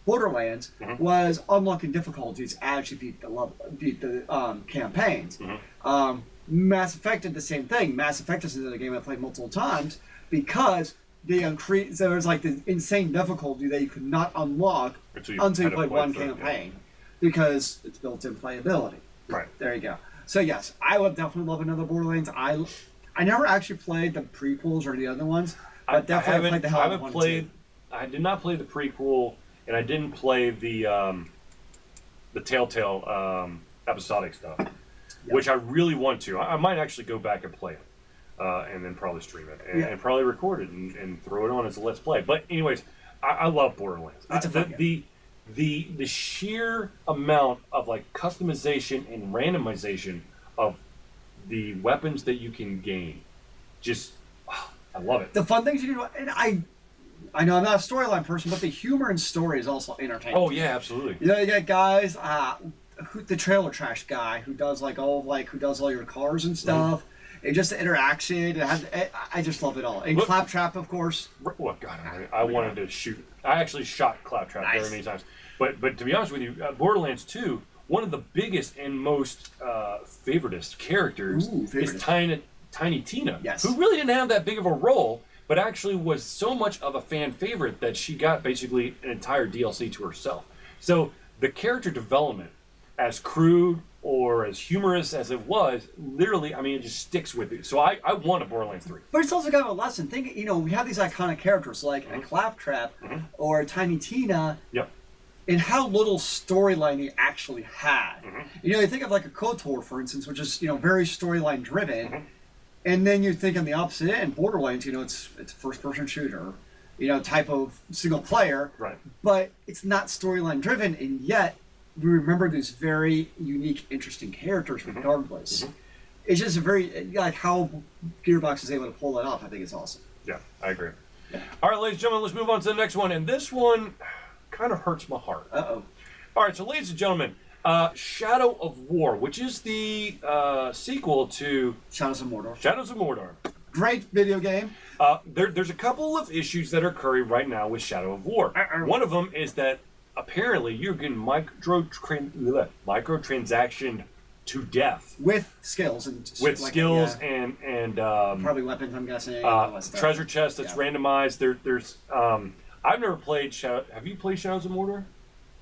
Borderlands, mm-hmm. was unlocking difficulties as you beat the campaigns. Mm-hmm. Mass Effect did the same thing. Mass Effect is another game I played multiple times because there was like the insane difficulty that you could not unlock until you played one campaign because it's built-in playability. Right. There you go. So yes, I would definitely love another Borderlands. I never actually played the prequels or the other ones, but definitely played the hell out of one too. I did not play the prequel. And I didn't play the Telltale episodic stuff, which I really want to. I might actually go back and play it, and then probably stream it, and probably record it and throw it on as a Let's Play. But anyways, I love Borderlands. The sheer amount of like customization and randomization of the weapons that you can gain, I love it. The fun things you do, and I know I'm not a storyline person, but the humor and story is also entertaining. Oh yeah, absolutely. You got guys, the trailer trash guy who does who does all your cars and stuff, and just the interaction. I just love it all. And Claptrap, of course. Well, God, I wanted to shoot. I actually shot Claptrap very many times. But to be honest with you, Borderlands 2, one of the biggest and most favoritist characters is Tiny Tina, yes. who really didn't have that big of a role. but actually was so much of a fan favorite that she got basically an entire DLC to herself. So the character development, as crude or as humorous as it was, literally, I mean, it just sticks with you. So I want a Borderlands 3. But it's also kind of a lesson. Think, we have these iconic characters like a Claptrap or Tiny Tina. Yep. And how little storyline he actually had. You think of like a KOTOR, for instance, which is very storyline driven, and then you think on the opposite end, Borderlands. It's a first person shooter, type of single player, Right. but it's not storyline driven, and yet we remember these very unique, interesting characters regardless. It's just a very like how Gearbox is able to pull that off. I think it's awesome. Yeah, I agree. All right, ladies and gentlemen, let's move on to the next one, and this one kind of hurts my heart. Uh-oh. All right, so ladies and gentlemen, Shadow of War, which is the sequel to Shadows of Mordor. Shadows of Mordor. Great video game. There's a couple of issues that are occurring right now with Shadow of War. One of them is that apparently you're getting microtransactioned to death. With skills. And With like, skills yeah, and probably weapons, I'm guessing. all that stuff. treasure chest that's randomized. There's I've never played Shadow. Have you played Shadows of Mordor?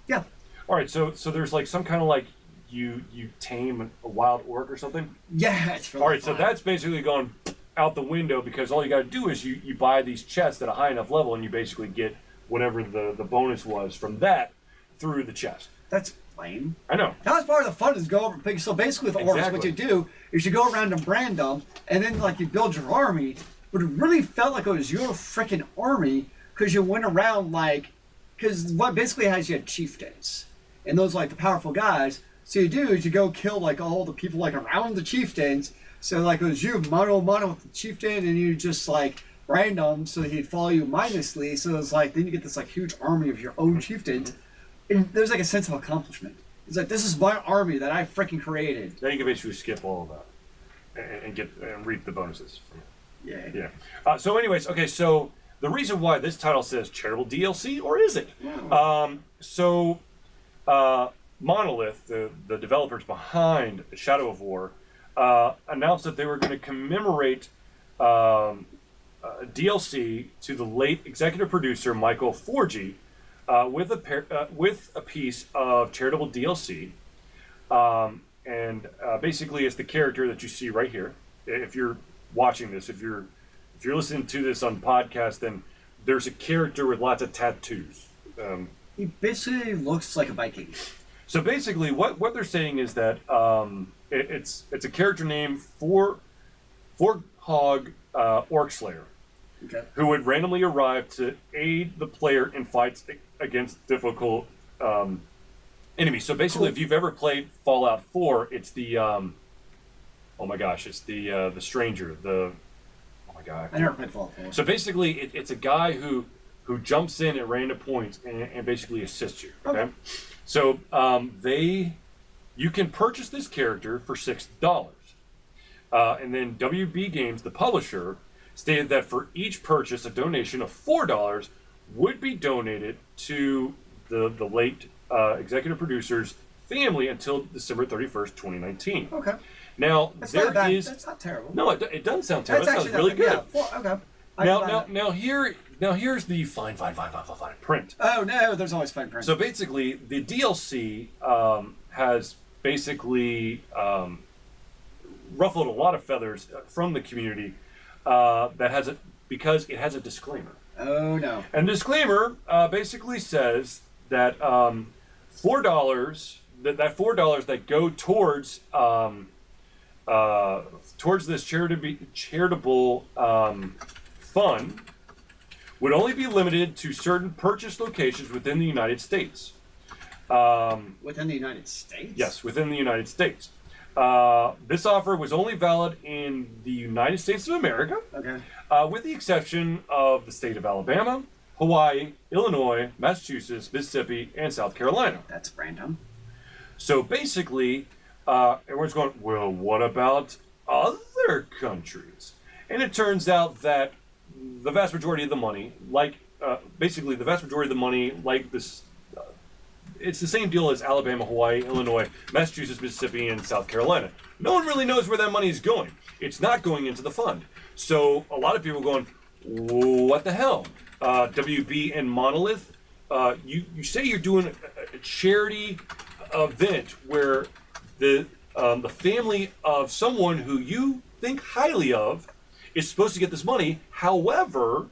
Yeah. All right, so there's like some kind of like you tame a wild orc or something. Yeah, it's really All right, fun. so that's basically gone out the window because all you got to do is you buy these chests at a high enough level and you basically get whatever the bonus was from that through the chest. That's lame. I know. That was part of the fun is go over big. So basically with orcs, what you do is you go around and brand them, and then like you build your army, but it really felt like it was your freaking army because you went around because what basically has you had chieftains, and those like the powerful guys. So you do is you go kill like all the people like around the chieftains. So like it was you mano a mano with the chieftain, and you just like brand them so he'd follow you mindlessly. So it's like then you get this like huge army of your own chieftains, and there's like a sense of accomplishment. It's like this is my army that I freaking created. Now you can basically skip all of that and reap the bonuses from it. Yeah. Yeah. So anyways, okay, so the reason why this title says charitable DLC, or is it? Monolith, the developers behind Shadow of War, announced that they were going to commemorate DLC to the late executive producer Michael Forgey with a piece of charitable DLC, and basically it's the character that you see right here. If you're watching this, if you're listening to this on podcast, then there's a character with lots of tattoos. He basically looks like a Viking. So basically, what they're saying is that it's a character named Hog Orc Slayer, who would randomly arrive to aid the player in fights against difficult enemies. So basically, if you've ever played Fallout 4, it's the it's the stranger. I never played Fallout 4. So basically, it's a guy who jumps in at random points and basically assists you. Okay. So you can purchase this character for $6, and then WB Games, the publisher, stated that for each purchase, a donation of $4 would be donated to the late executive producer's family until December 31st, 2019. Okay. Now That's there not bad. is. That's not terrible. No, it doesn't sound terrible. That sounds really good. Yeah, okay. Now here's the fine print. Oh no, there's always fine print. So basically, the DLC has basically ruffled a lot of feathers from the community because it has a disclaimer. Oh no. And the disclaimer basically says that $4 that $4 that go towards this charitable fund would only be limited to certain purchase locations within the United States. Within the United States? Yes, within the United States. This offer was only valid in the United States of America, with the exception of the state of Alabama, Hawaii, Illinois, Massachusetts, Mississippi, and South Carolina. That's random. So basically, everyone's going, well, what about other countries? And it turns out that the vast majority of the money, this, it's the same deal as Alabama, Hawaii, Illinois, Massachusetts, Mississippi, and South Carolina. No one really knows where that money is going. It's not going into the fund. So a lot of people are going, what the hell? WB and Monolith, you say you're doing a charity event where the family of someone who you think highly of is supposed to get this money. However,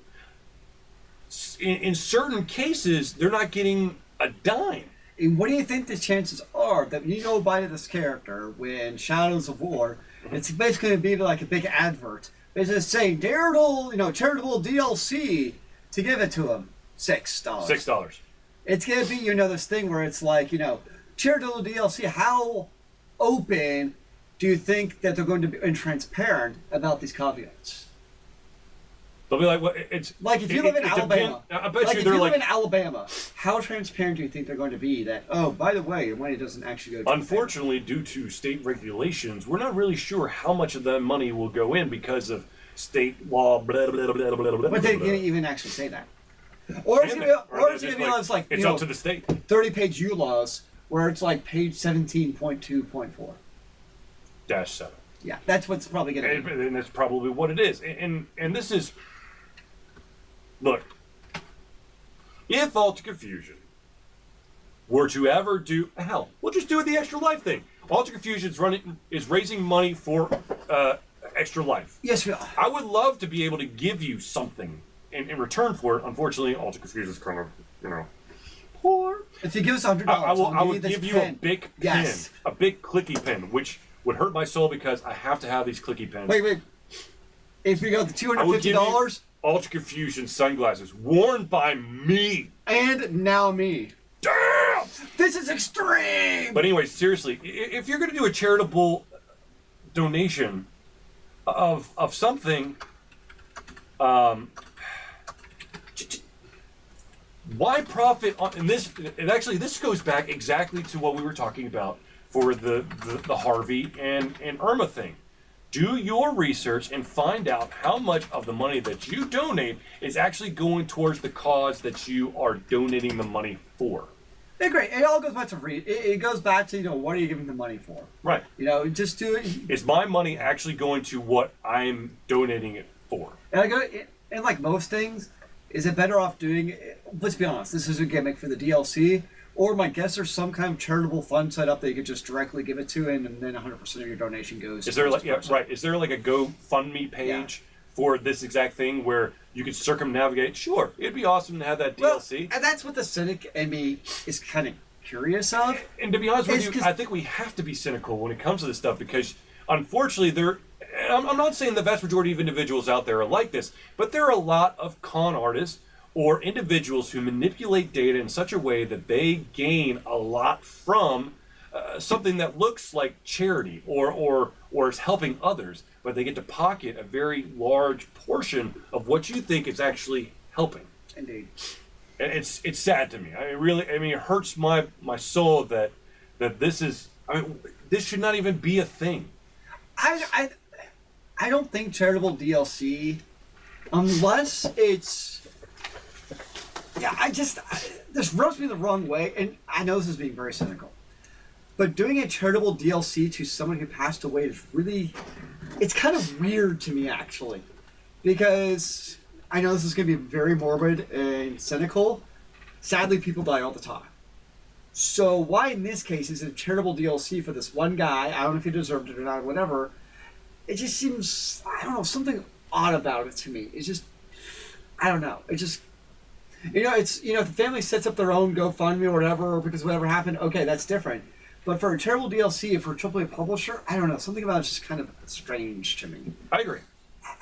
in certain cases, they're not getting a dime. And what do you think the chances are that when you go by this character when Shadows of War, it's basically going to be like a big advert. It's just saying charitable DLC to give it to him. $6. $6. It's going to be, this thing where it's like, charitable DLC. How open do you think that they're going to be and transparent about these caveats? They'll be like, well, it's like if you live in Alabama. I bet like you if they're you like live in Alabama, how transparent do you think they're going to be that? Oh, by the way, your money doesn't actually go to. Unfortunately, due to state regulations, we're not really sure how much of that money will go in because of state law. Blah blah blah blah blah blah. But they didn't even actually say that. Or it's gonna be like it's up to the state. 30-page ULAWs where it's like page 17.2.4. -7. Yeah, that's what's probably gonna be. And that's probably what it is. And this is. Look, if Alter Confusion were to ever do hell, we'll just do it the Extra Life thing. Alter Confusion is raising money for Extra Life. Yes, we are. I would love to be able to give you something in return for it. Unfortunately, Alter Confusion is kind of poor. If you give us $100, I will give you a big pen, yes. a big clicky pen, which would hurt my soul because I have to have these clicky pens. Wait. If you go to $250. Ultra Confusion sunglasses worn by me. And now me. Damn! This is extreme! But anyway, seriously, if you're going to do a charitable donation of something, why profit on, and this goes back exactly to what we were talking about for the Harvey and Irma thing. Do your research and find out how much of the money that you donate is actually going towards the cause that you are donating the money for. Yeah, great. It all goes back to it goes back to what are you giving the money for? Right. Just do it. Is my money actually going to what I'm donating it for? And like most things, is it better off doing it? Let's be honest. This is a gimmick for the DLC. Or my guess there's some kind of charitable fund set up that you could just directly give it to, and then 100% of your donation goes. Is there Is there like a GoFundMe page for this exact thing where you could circumnavigate? Sure, it'd be awesome to have that DLC. And that's what the cynic in me is kind of curious of. And to be honest with you, I think we have to be cynical when it comes to this stuff because, unfortunately, I'm not saying the vast majority of individuals out there are like this, but there are a lot of con artists or individuals who manipulate data in such a way that they gain a lot from something that looks like charity or is helping others, but they get to pocket a very large portion of what you think is actually helping. Indeed. And it's sad to me. It hurts my soul that this is. This should not even be a thing. I don't think charitable DLC, unless it's. Yeah, this rubs me the wrong way, and I know this is being very cynical. But doing a charitable DLC to someone who passed away is really, it's kind of weird to me, actually. Because I know this is going to be very morbid and cynical. Sadly, people die all the time. So why in this case is it a charitable DLC for this one guy? I don't know if he deserved it or not, whatever. It just seems, I don't know, something odd about it to me. It's just, I don't know. It just... if the family sets up their own GoFundMe or whatever, because whatever happened, okay, that's different. But for a charitable DLC, for a AAA publisher, I don't know. Something about it's just kind of strange to me. I agree.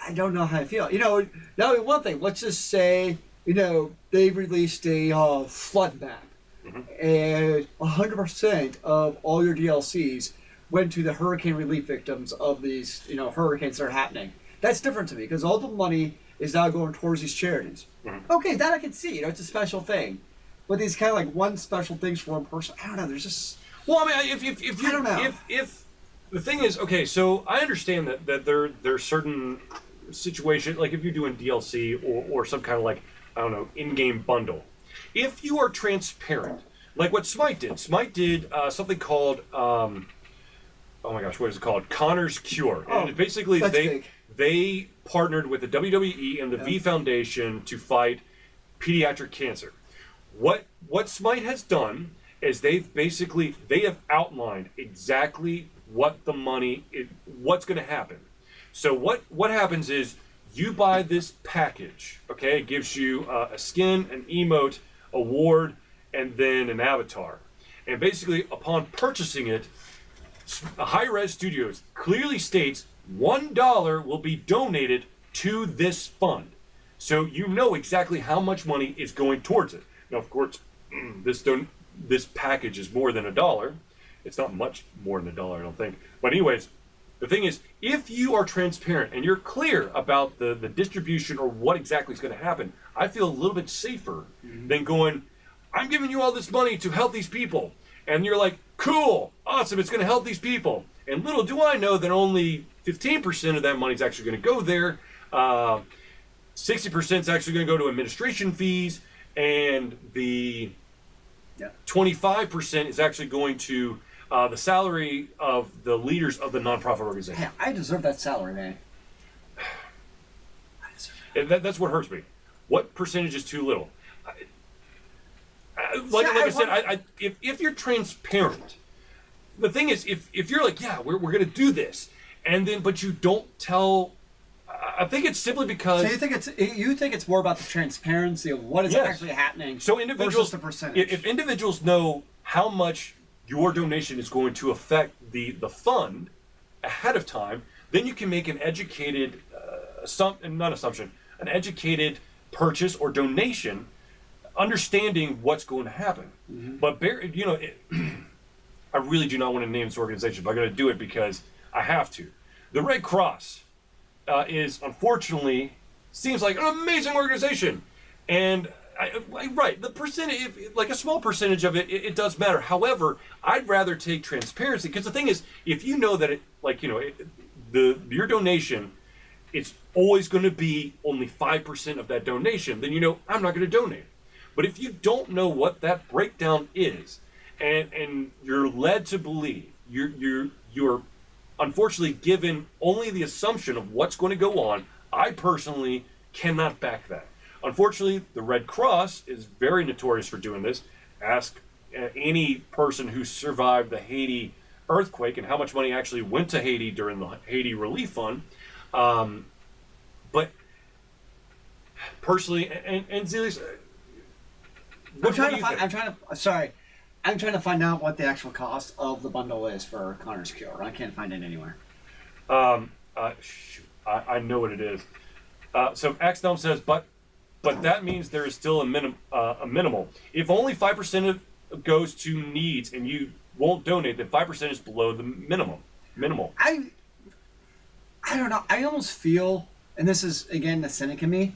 I don't know how I feel. Now, one thing, let's just say, they've released a flood map, and 100% of all your DLCs went to the hurricane relief victims of these, hurricanes that are happening. That's different to me, because all the money is now going towards these charities. Okay, that I can see. It's a special thing. But these kind of like one special things for one person, I don't know. There's just... Well, I mean, if you... I don't know. If the thing is, okay, so I understand that there's certain situations, like if you're doing DLC or some kind of like, I don't know, in-game bundle. If you are transparent, like what Smite did. Smite did something called... oh my gosh, what is it called? Connor's Cure. Oh, and basically, they partnered with the WWE and the V Foundation to fight pediatric cancer. What Smite has done is they have outlined exactly what the money is, what's going to happen. So what happens is you buy this package, okay? It gives you a skin, an emote, a ward, and then an avatar. And basically, upon purchasing it, Hi-Res Studios clearly states $1 will be donated to this fund. So you know exactly how much money is going towards it. Now, of course, this package is more than $1. It's not much more than $1, I don't think. But anyways, the thing is, if you are transparent and you're clear about the distribution or what exactly is going to happen, I feel a little bit safer than going, I'm giving you all this money to help these people. And you're like, cool, awesome, it's going to help these people. And little do I know that only 15% of that money is actually going to go there. 60% is actually going to go to administration fees. And the 25% is actually going to the salary of the leaders of the nonprofit organization. Hey, I deserve that salary, man. That's what hurts me. What percentage is too little? Like I said, if you're transparent, the thing is, if you're like, yeah, we're going to do this, and then but you don't tell, I think it's simply because. So you think it's more about the transparency of what is actually happening. So individuals, versus the percentage. If individuals know how much your donation is going to affect the fund ahead of time, then you can make an educated an educated purchase or donation, understanding what's going to happen. But I really do not want to name this organization, but I'm going to do it because I have to. The Red Cross is unfortunately seems like an amazing organization, and the percentage, like a small percentage of it does matter. However, I'd rather take transparency, because the thing is, if you know that your donation, it's always going to be only 5% of that donation, then I'm not going to donate. But if you don't know what that breakdown is, and you're led to believe, you're unfortunately given only the assumption of what's going to go on, I personally cannot back that. Unfortunately, the Red Cross is very notorious for doing this. Ask any person who survived the Haiti earthquake and how much money actually went to Haiti during the Haiti Relief Fund. But personally, and Zealeus, I'm trying to find out what the actual cost of the bundle is for Connor's Cure. I can't find it anywhere. I know what it is. So Axdom says, but that means there is still a minimal. If only 5% goes to needs and you won't donate, then 5% is below the minimal. I don't know. I almost feel, and this is again the cynic in me,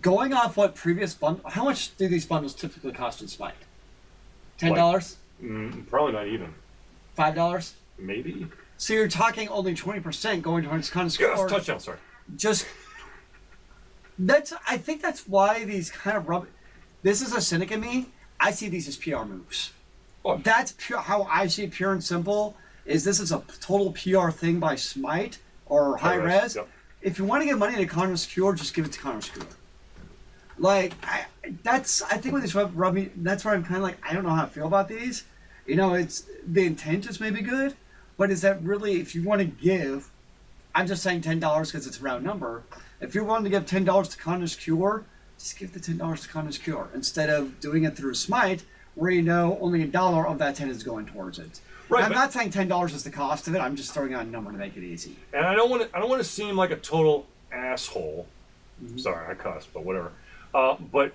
going off what previous bundle. How much do these bundles typically cost in Smite? $10? Probably not even. $5? Maybe. So you're talking only 20% going towards Connor's Cure. Yes, touchdown, sorry. I think that's why these kind of this is a cynic in me. I see these as PR moves. Oh. That's how I see it, pure and simple. This is a total PR thing by Smite or Hi-Res. Yep. If you want to give money to Connor's Cure, just give it to Connor's Cure. I think when these rub me, that's where I'm kind of like, I don't know how I feel about these. It's the intent is maybe good, but is that really, if you want to give, I'm just saying $10 because it's a round number. If you're willing to give $10 to Connor's Cure, just give the $10 to Connor's Cure instead of doing it through Smite, where only $1 of that 10 is going towards it. Right. I'm not saying $10 is the cost of it. I'm just throwing out a number to make it easy. And I don't want to seem like a total asshole. Sorry, I cussed, but whatever. But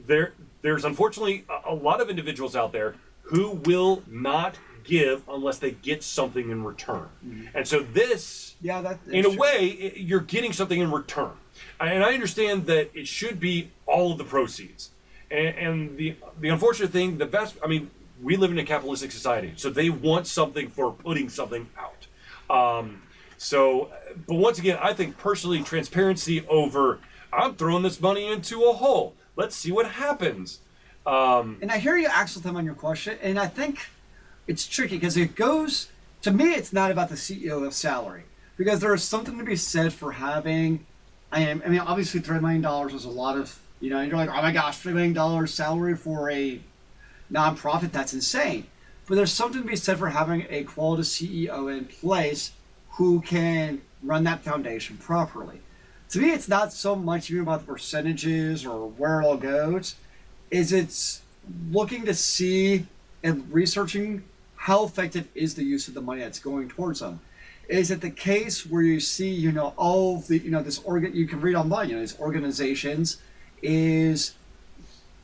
there's unfortunately a lot of individuals out there who will not give unless they get something in return. And so this, in a way, you're getting something in return. And I understand that it should be all of the proceeds. And the unfortunate thing, we live in a capitalistic society, so they want something for putting something out. But once again, I think personally, transparency over, I'm throwing this money into a hole. Let's see what happens. And I hear you, Axel, on your question, and I think it's tricky because it goes, to me, it's not about the CEO's salary. because there is something to be said for having. I mean, obviously, $3 million is a lot of, you're like, oh my gosh, $3 million salary for a nonprofit, that's insane. But there's something to be said for having a quality CEO in place who can run that foundation properly. To me, it's not so much even about the percentages or where it all goes, it's looking to see and researching how effective is the use of the money that's going towards them. Is it the case where you see, all of the, you can read online, these organizations is,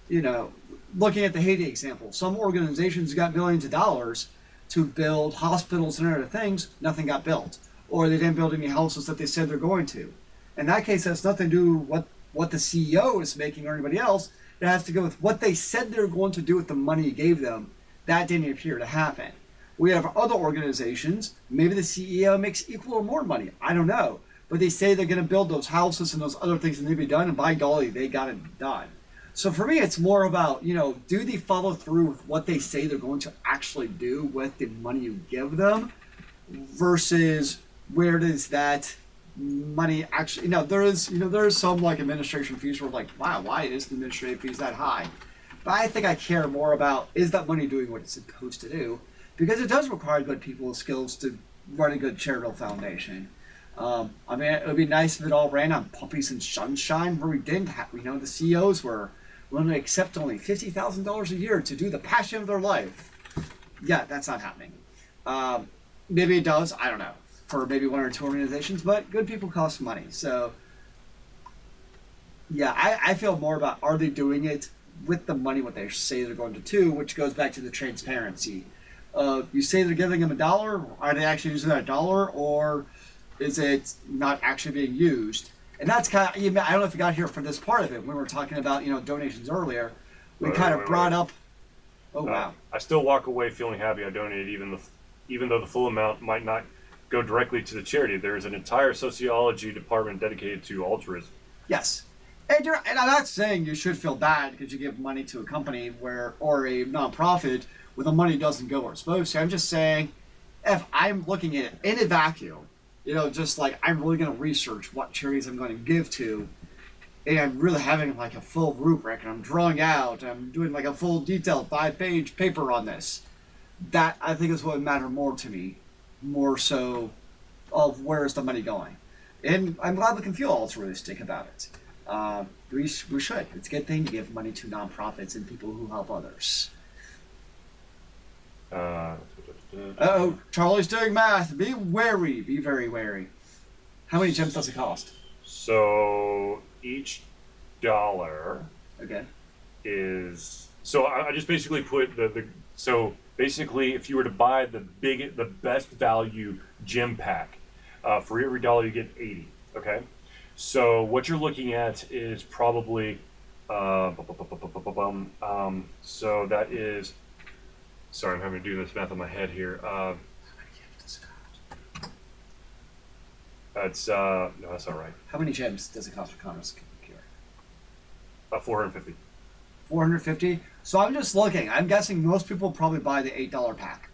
looking at the Haiti example, some organizations got millions of dollars to build hospitals and other things, nothing got built. Or they didn't build any houses that they said they're going to. In that case, that's nothing to do with what the CEO is making or anybody else. It has to go with what they said they were going to do with the money you gave them. That didn't appear to happen. We have other organizations, maybe the CEO makes equal or more money. I don't know. But they say they're going to build those houses and those other things that need to be done, and by golly, they got it done. So for me, it's more about, do they follow through with what they say they're going to actually do with the money you give them versus where does that money actually, there is some like administration fees where like, wow, why is the administrative fees that high? But I think I care more about, is that money doing what it's supposed to do? Because it does require good people with skills to run a good charitable foundation. I mean, it would be nice if it all ran on puppies and sunshine, where we didn't have, the CEOs were willing to accept only $50,000 a year to do the passion of their life. Yeah, that's not happening. Maybe it does, I don't know, for maybe one or two organizations, but good people cost money. So, yeah, I feel more about, are they doing it with the money what they say they're going to do, which goes back to the transparency. You say they're giving them $1, are they actually using that $1, or is it not actually being used? And that's kind of, I don't know if you got here for this part of it, when we were talking about, donations earlier, we kind of brought up, oh wow. I still walk away feeling happy I donated, even though the full amount might not go directly to the charity. There is an entire sociology department dedicated to altruism. Yes. And I'm not saying you should feel bad because you give money to a company or a nonprofit where the money doesn't go where it's supposed to. I'm just saying, if I'm looking at it in a vacuum, just like I'm really going to research what charities I'm going to give to, and I'm really having like a full rubric, and I'm drawing out, I'm doing like a full detailed 5-page paper on this. That I think is what would matter more to me, more so of where is the money going. And I'm glad we can feel altruistic about it. We should. It's a good thing to give money to nonprofits and people who help others. Uh-oh, Charlie's doing math. Be wary. Be very wary. How many gems does it cost? So each dollar is... So I just basically put so basically if you were to buy the best value gem pack, for every dollar you get 80, okay? So what you're looking at is probably, so that is, sorry, I'm having to do this math in my head here. That's, no, that's all right. How many gems does it cost for Connor's Cure? 450. 450? So I'm just looking. I'm guessing most people probably buy the $8 pack.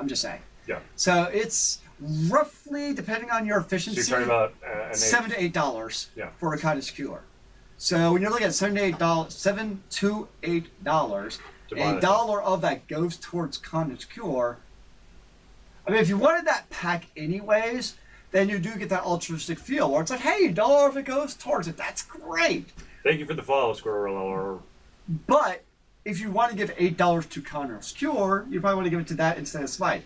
I'm just saying. Yeah. So it's roughly, depending on your efficiency, so you're talking about $7 to $8 yeah. for a cottage cure. So when you're looking at $7 to $8, $1 of that goes towards cottage cure. I mean, if you wanted that pack anyways, then you do get that altruistic feel where it's like, hey, $1 if it goes towards it. That's great. Thank you for the follow, Squirrel. But if you want to give $8 to Connor's Cure, you probably want to give it to that instead of Smite.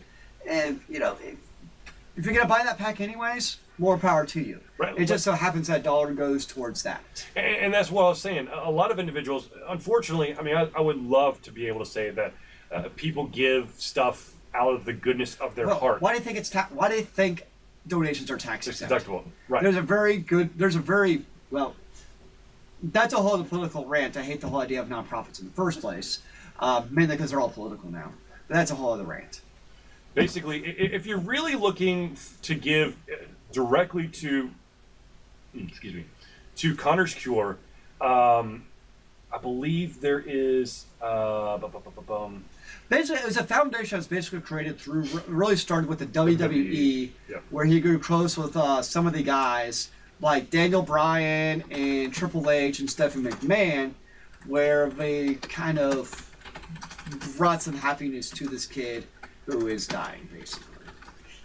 And, if you're going to buy that pack anyways, more power to you. Right. It just so happens that $1 goes towards that. And that's what I was saying. A lot of individuals, unfortunately, I mean, I would love to be able to say that people give stuff out of the goodness of their heart. Why do you think why do you think donations are tax exempt? Deductible. Right. That's a whole other political rant. I hate the whole idea of nonprofits in the first place, mainly because they're all political now. But that's a whole other rant. Basically, if you're really looking to give directly to Connor's Cure, I believe there is. Basically, it was a foundation that's basically created through. Really started with the WWE, Yep. where he grew close with some of the guys like Daniel Bryan and Triple H and Stephanie McMahon, where they kind of brought some happiness to this kid who is dying. Basically,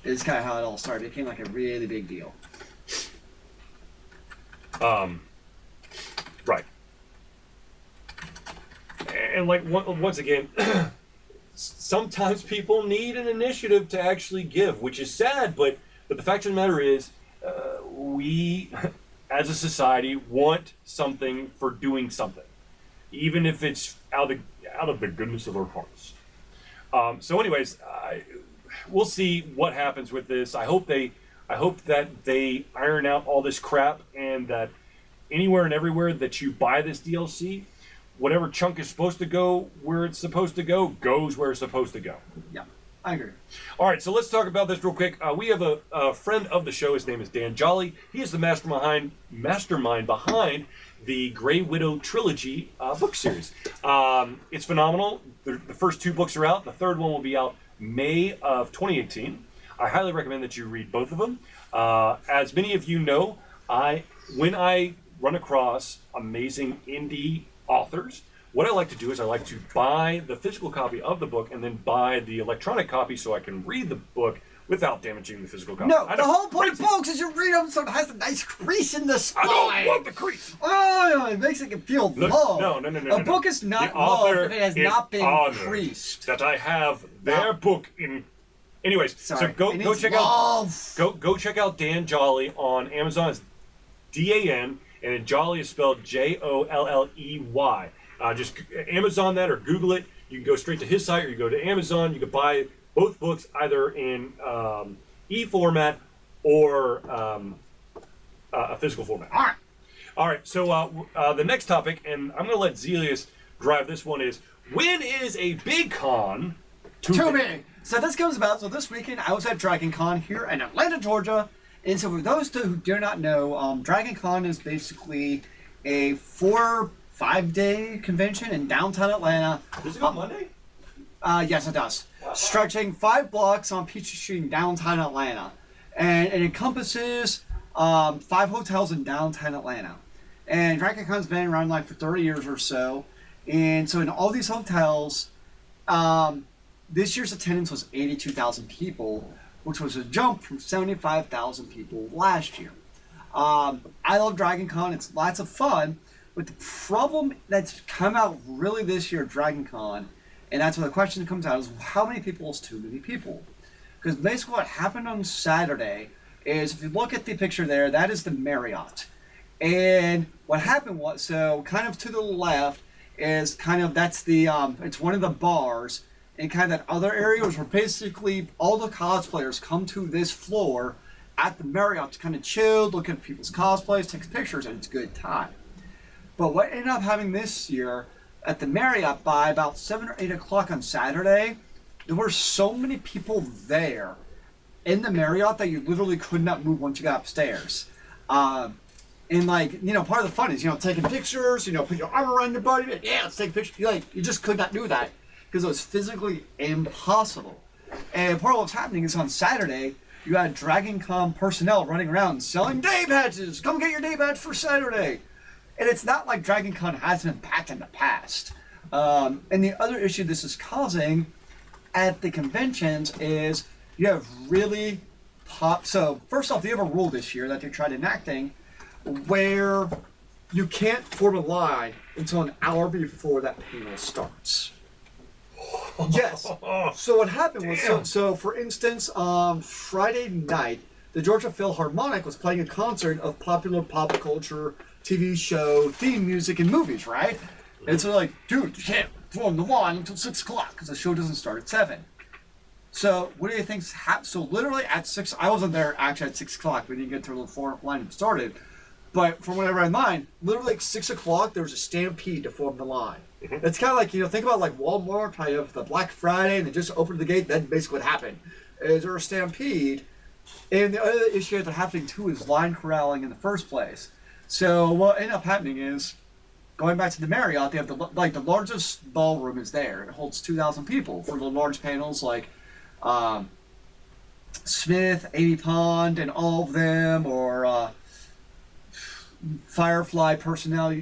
it's kind of how it all started. It became like a really big deal. Right. And like once again, sometimes people need an initiative to actually give, which is sad. But the fact of the matter is, we, as a society, want something for doing something, even if it's out of the goodness of our hearts. So, anyways, we'll see what happens with this. I hope that they iron out all this crap, and that anywhere and everywhere that you buy this DLC, whatever chunk is supposed to go where it's supposed to go, goes where it's supposed to go. Yeah, I agree. All right, so let's talk about this real quick. We have a friend of the show. His name is Dan Jolley. He is the mastermind behind the Grey Widow Trilogy book series. It's phenomenal. The first 2 books are out. The third one will be out May of 2018. I highly recommend that you read both of them. As many of you know, when I run across amazing indie authors, what I like to do is I like to buy the physical copy of the book and then buy the electronic copy so I can read the book without damaging the physical copy. No, the whole point of books is you read them so it has a nice crease in the spine. I don't want the crease. Oh, it makes it feel low. No. A book is not The author love if it has is not been honored creased. that I have their book in. Anyways, Sorry, so go it check needs out go check out Dan Jolley on Amazon. It's DAN, and then Jolley is spelled JOLLEY. Just Amazon that or Google it. You can go straight to his site, or you go to Amazon. You can buy both books either in e-format or a physical format. All right. So the next topic, and I'm going to let Zealeus drive this one, is when is a big con to me? So this comes about. So this weekend I was at Dragon Con here in Atlanta, Georgia. And so for those who do not know, Dragon Con is basically a 4-5-day convention in downtown Atlanta. Does it go Monday? Yes, it does. Stretching 5 blocks on Peachtree Street in downtown Atlanta. And it encompasses 5 hotels in downtown Atlanta. And Dragon Con's been around like for 30 years or so. And so in all these hotels, this year's attendance was 82,000 people, which was a jump from 75,000 people last year. I love Dragon Con. It's lots of fun. But the problem that's come out really this year at Dragon Con, and that's where the question comes out, is how many people is too many people? Because basically what happened on Saturday is, if you look at the picture there, that is the Marriott. And what happened was, so kind of to the left is kind of, that's the, it's one of the bars, and kind of that other area was where basically all the cosplayers come to this floor at the Marriott to kind of chill, look at people's cosplays, take pictures, and it's a good time. But what ended up happening this year at the Marriott, by about 7 or 8 o'clock on Saturday, there were so many people there in the Marriott that you literally could not move once you got upstairs. And like, you know, part of the fun is, you know, taking pictures, you know, put your arm around your body, like, yeah, let's take a picture. You just could not do that because it was physically impossible. And part of what's happening is on Saturday, you had Dragon Con personnel running around selling day badges. Come get your day badge for Saturday. And it's not like Dragon Con hasn't been packed in the past. And the other issue this is causing at the conventions is you have really so first off, they have a rule this year that they tried enacting where you can't form a line until an hour before that panel starts. Yes. So what happened was, so for instance, Friday night, the Georgia Philharmonic was playing a concert of popular pop culture, TV show, theme music, and movies, right? And so they're like, dude, you can't form the line until 6 o'clock because the show doesn't start at 7. So what do you think's happened? So literally at 6, I wasn't there actually at 6 o'clock. We didn't get to the line started. But from what I read online, literally at 6 o'clock, there was a stampede to form the line. Mm-hmm. It's kind of like, you know, think about like Walmart, how you have the Black Friday and they just opened the gate. That's basically what happened. Is there a stampede? And the other issue that's happening too is line corralling in the first place. So what ended up happening is going back to the Marriott, they have the largest ballroom is there. It holds 2,000 people for the large panels like Smith, Amy Pond, and all of them, or Firefly personnel.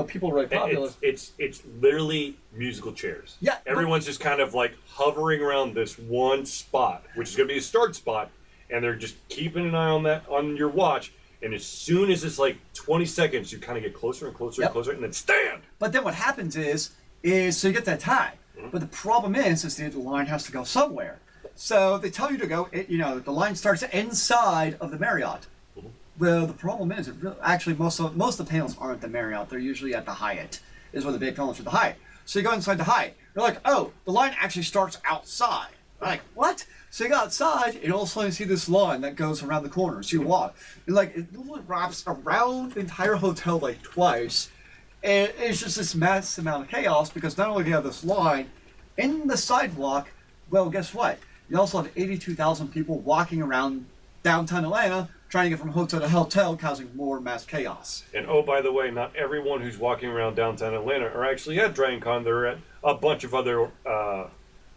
People are really popular. It's literally musical chairs. Yeah, everyone's just kind of like hovering around this one spot, which is going to be a start spot, and they're just keeping an eye on that on your watch. And as soon as it's like 20 seconds, you kind of get closer and closer and closer, and then stand. But then what happens is so you get that time. Mm-hmm. But the problem is the line has to go somewhere. So they tell you to go. The line starts inside of the Marriott. Mm-hmm. Well, the problem is, actually most of the panels aren't at the Marriott. They're usually at the Hyatt. Is where the big panels for the Hyatt. So you go inside the Hyatt. You're like, oh, the line actually starts outside. Like, what? So you go outside, and all of a sudden you see this line that goes around the corner. So you walk. And it literally wraps around the entire hotel like twice. And it's just this massive amount of chaos because not only do you have this line in the sidewalk, well, guess what? You also have 82,000 people walking around downtown Atlanta trying to get from hotel to hotel, causing more mass chaos. And oh, by the way, not everyone who's walking around downtown Atlanta are actually at DragonCon. They're at a bunch of other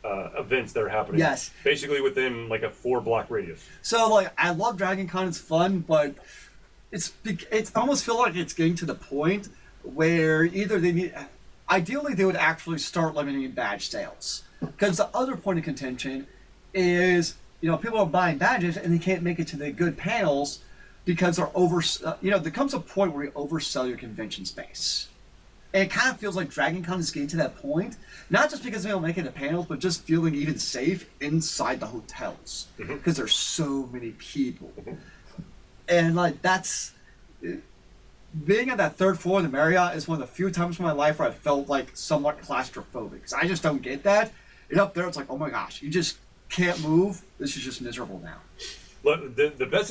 events that are happening. Yes. Basically within like a 4-block radius. So I love DragonCon. It's fun, but it's almost feel like it's getting to the point where ideally they would actually start limiting badge sales. Because the other point of contention is, people are buying badges and they can't make it to the good panels because they're there comes a point where you oversell your convention space. And it kind of feels like DragonCon is getting to that point, not just because they don't make it to panels, but just feeling even safe inside the hotels because there's so many people. And that's being at that third floor of the Marriott is one of the few times in my life where I felt like somewhat claustrophobic. Because I just don't get that. And up there, it's like, oh my gosh, you just can't move. This is just miserable now. Look, the best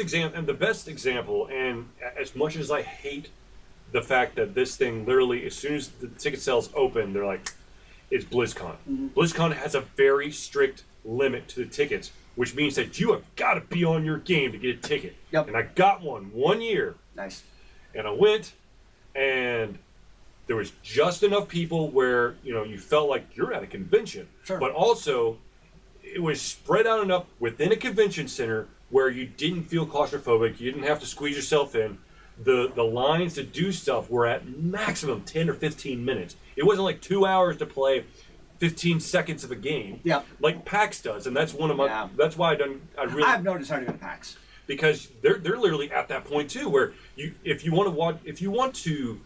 example, and as much as I hate the fact that this thing literally, as soon as the ticket sales open, they're like, it's BlizzCon. Mm-hmm. BlizzCon has a very strict limit to the tickets, which means that you have got to be on your game to get a ticket. Yep. And I got one year. Nice. And I went, and there was just enough people where, you felt like you're at a convention. Sure. But also, it was spread out enough within a convention center where you didn't feel claustrophobic. You didn't have to squeeze yourself in. The lines to do stuff were at maximum 10 or 15 minutes. It wasn't like 2 hours to play 15 seconds of a game. Yeah. Like PAX does, and that's one of my. Yeah. That's why I've no desire to go to PAX. Because they're literally at that point too, where if you want to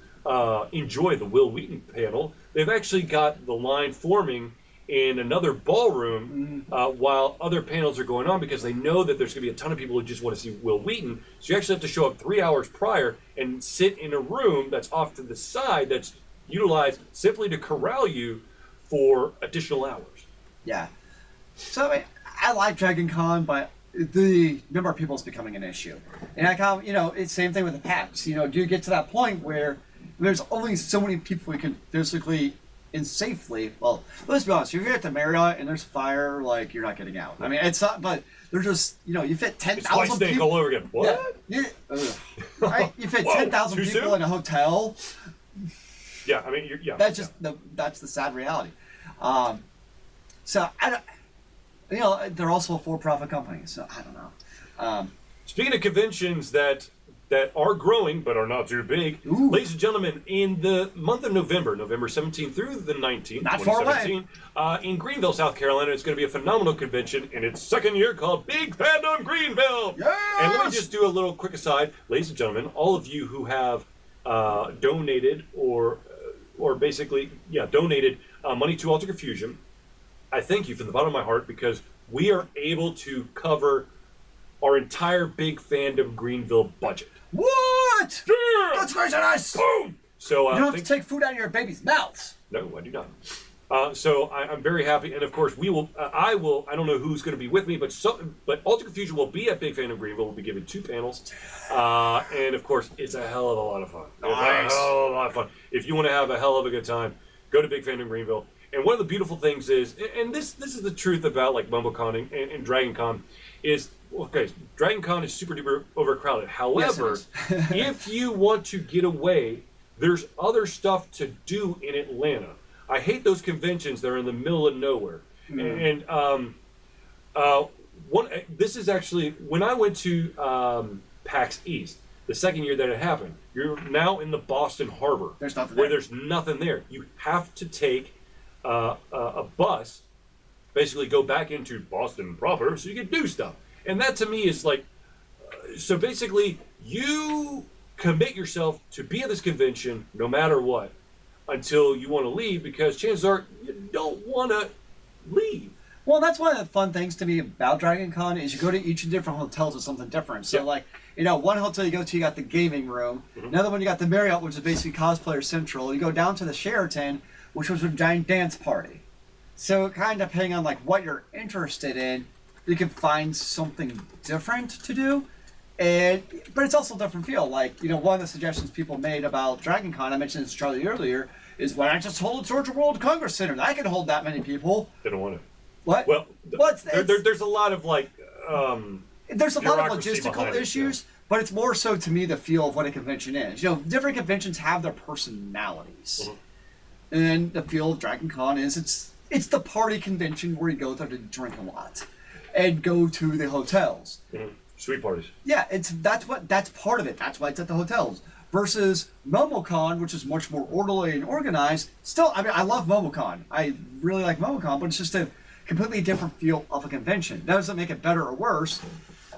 enjoy the Will Wheaton panel, they've actually got the line forming in another ballroom while other panels are going on because they know that there's going to be a ton of people who just want to see Will Wheaton. So you actually have to show up 3 hours prior and sit in a room that's off to the side that's utilized simply to corral you for additional hours. Yeah. So I like DragonCon, but the number of people is becoming an issue. And it's same thing with the PAX. Do you get to that point where there's only so many people you can physically and safely, well, let's be honest, if you're at the Marriott and there's fire, you're not getting out. I mean, it's not, but they're just, you fit 10,000 people. all over again. What? Yeah. Right? You fit 10,000 people soon? in a hotel. Yeah, I mean, That's just, that's the sad reality. So, they're also a for-profit company, so I don't know. Speaking of conventions that are growing but are not too big, Ooh. Ladies and gentlemen, in the month of November 17th through the 19th, not far away, in Greenville, South Carolina, it's going to be a phenomenal convention in its second year called Big Fandom Greenville. Yes! And let me just do a little quick aside, ladies and gentlemen, all of you who have donated or basically donated money to Altered Confusion, I thank you from the bottom of my heart because we are able to cover our entire Big Fandom Greenville budget. What? Yeah! That's very nice. Boom! So you don't have to take food out of your baby's mouths. No, I do not. So I'm very happy, and of course we will. I don't know who's going to be with me, but Altered Confusion will be at Big Fandom Greenville. We'll be giving 2 panels, and of course it's a hell of a lot of fun. Nice. It's a hell of a lot of fun. If you want to have a hell of a good time, go to Big Fandom Greenville. And one of the beautiful things is, and this is the truth about MumbleCon and DragonCon, is okay. DragonCon is super duper overcrowded. However, yes, if you want to get away there's other stuff to do in Atlanta. I hate those conventions that are in the middle of nowhere. And this is actually when I went to PAX East, the second year that it happened. You're now in the Boston Harbor, There's nothing where there. there's nothing there. You have to take a bus, basically go back into Boston proper, so you can do stuff. And that to me is like, so basically you commit yourself to be at this convention no matter what until you want to leave, because chances are you don't want to leave. Well, that's one of the fun things to me about Dragon Con is you go to each of the different hotels with something different. So, Yeah. like, one hotel you go to, you got the gaming room. Another one, you got the Marriott, which is basically Cosplayer Central. You go down to the Sheraton, which was a giant dance party. So, kind of depending on, like, what you're interested in, you can find something different to do. But it's also a different feel. Like, one of the suggestions people made about Dragon Con, I mentioned this to Charlie earlier, is why not just hold it Georgia World Congress Center? That can hold that many people. They don't want to. What? Well, it's- there's a lot of like. There's a lot of bureaucracy logistical behind it, issues, but it's more so to me the feel of what a convention is. Different conventions have their personalities, and the feel of Dragon Con is it's the party convention where you go there to drink a lot, and go to the hotels. Sweet parties. Yeah, that's part of it. That's why it's at the hotels. Versus MomoCon, which is much more orderly and organized. Still, I mean, I love MomoCon. I really like MomoCon, but it's just a completely different feel of a convention. That doesn't make it better or worse,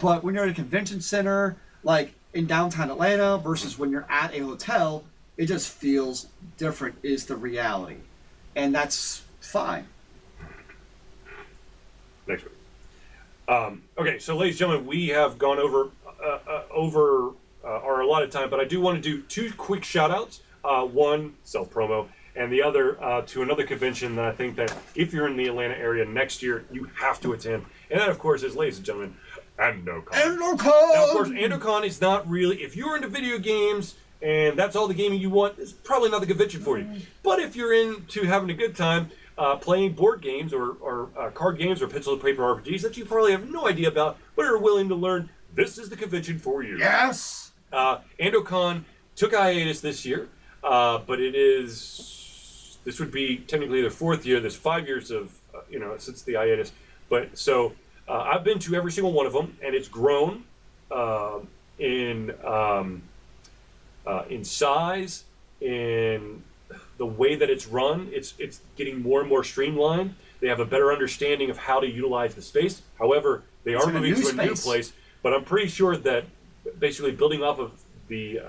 but when you're at a convention center, like in downtown Atlanta, versus when you're at a hotel, it just feels different is the reality. And that's fine. Next week. Okay, so ladies and gentlemen, we have gone over our allotted time, but I do want to do two quick shout outs. One, self-promo, and the other to another convention that I think that if you're in the Atlanta area next year, you have to attend. And that, of course, is, ladies and gentlemen, AndoCon. AndoCon! Now, of course, AndoCon is not really, if you're into video games and that's all the gaming you want, it's probably not the convention for you. But if you're into having a good time, playing board games or card games or pencil and paper RPGs that you probably have no idea about but are willing to learn, this is the convention for you. Yes! AndoCon took a hiatus this year, but this would be technically their fourth year. There's 5 years of, since the hiatus. But so I've been to every single one of them, and it's grown in size, in the way that it's run. It's getting more and more streamlined. They have a better understanding of how to utilize the space. However, they are moving to a new place. But I'm pretty sure that basically building off of the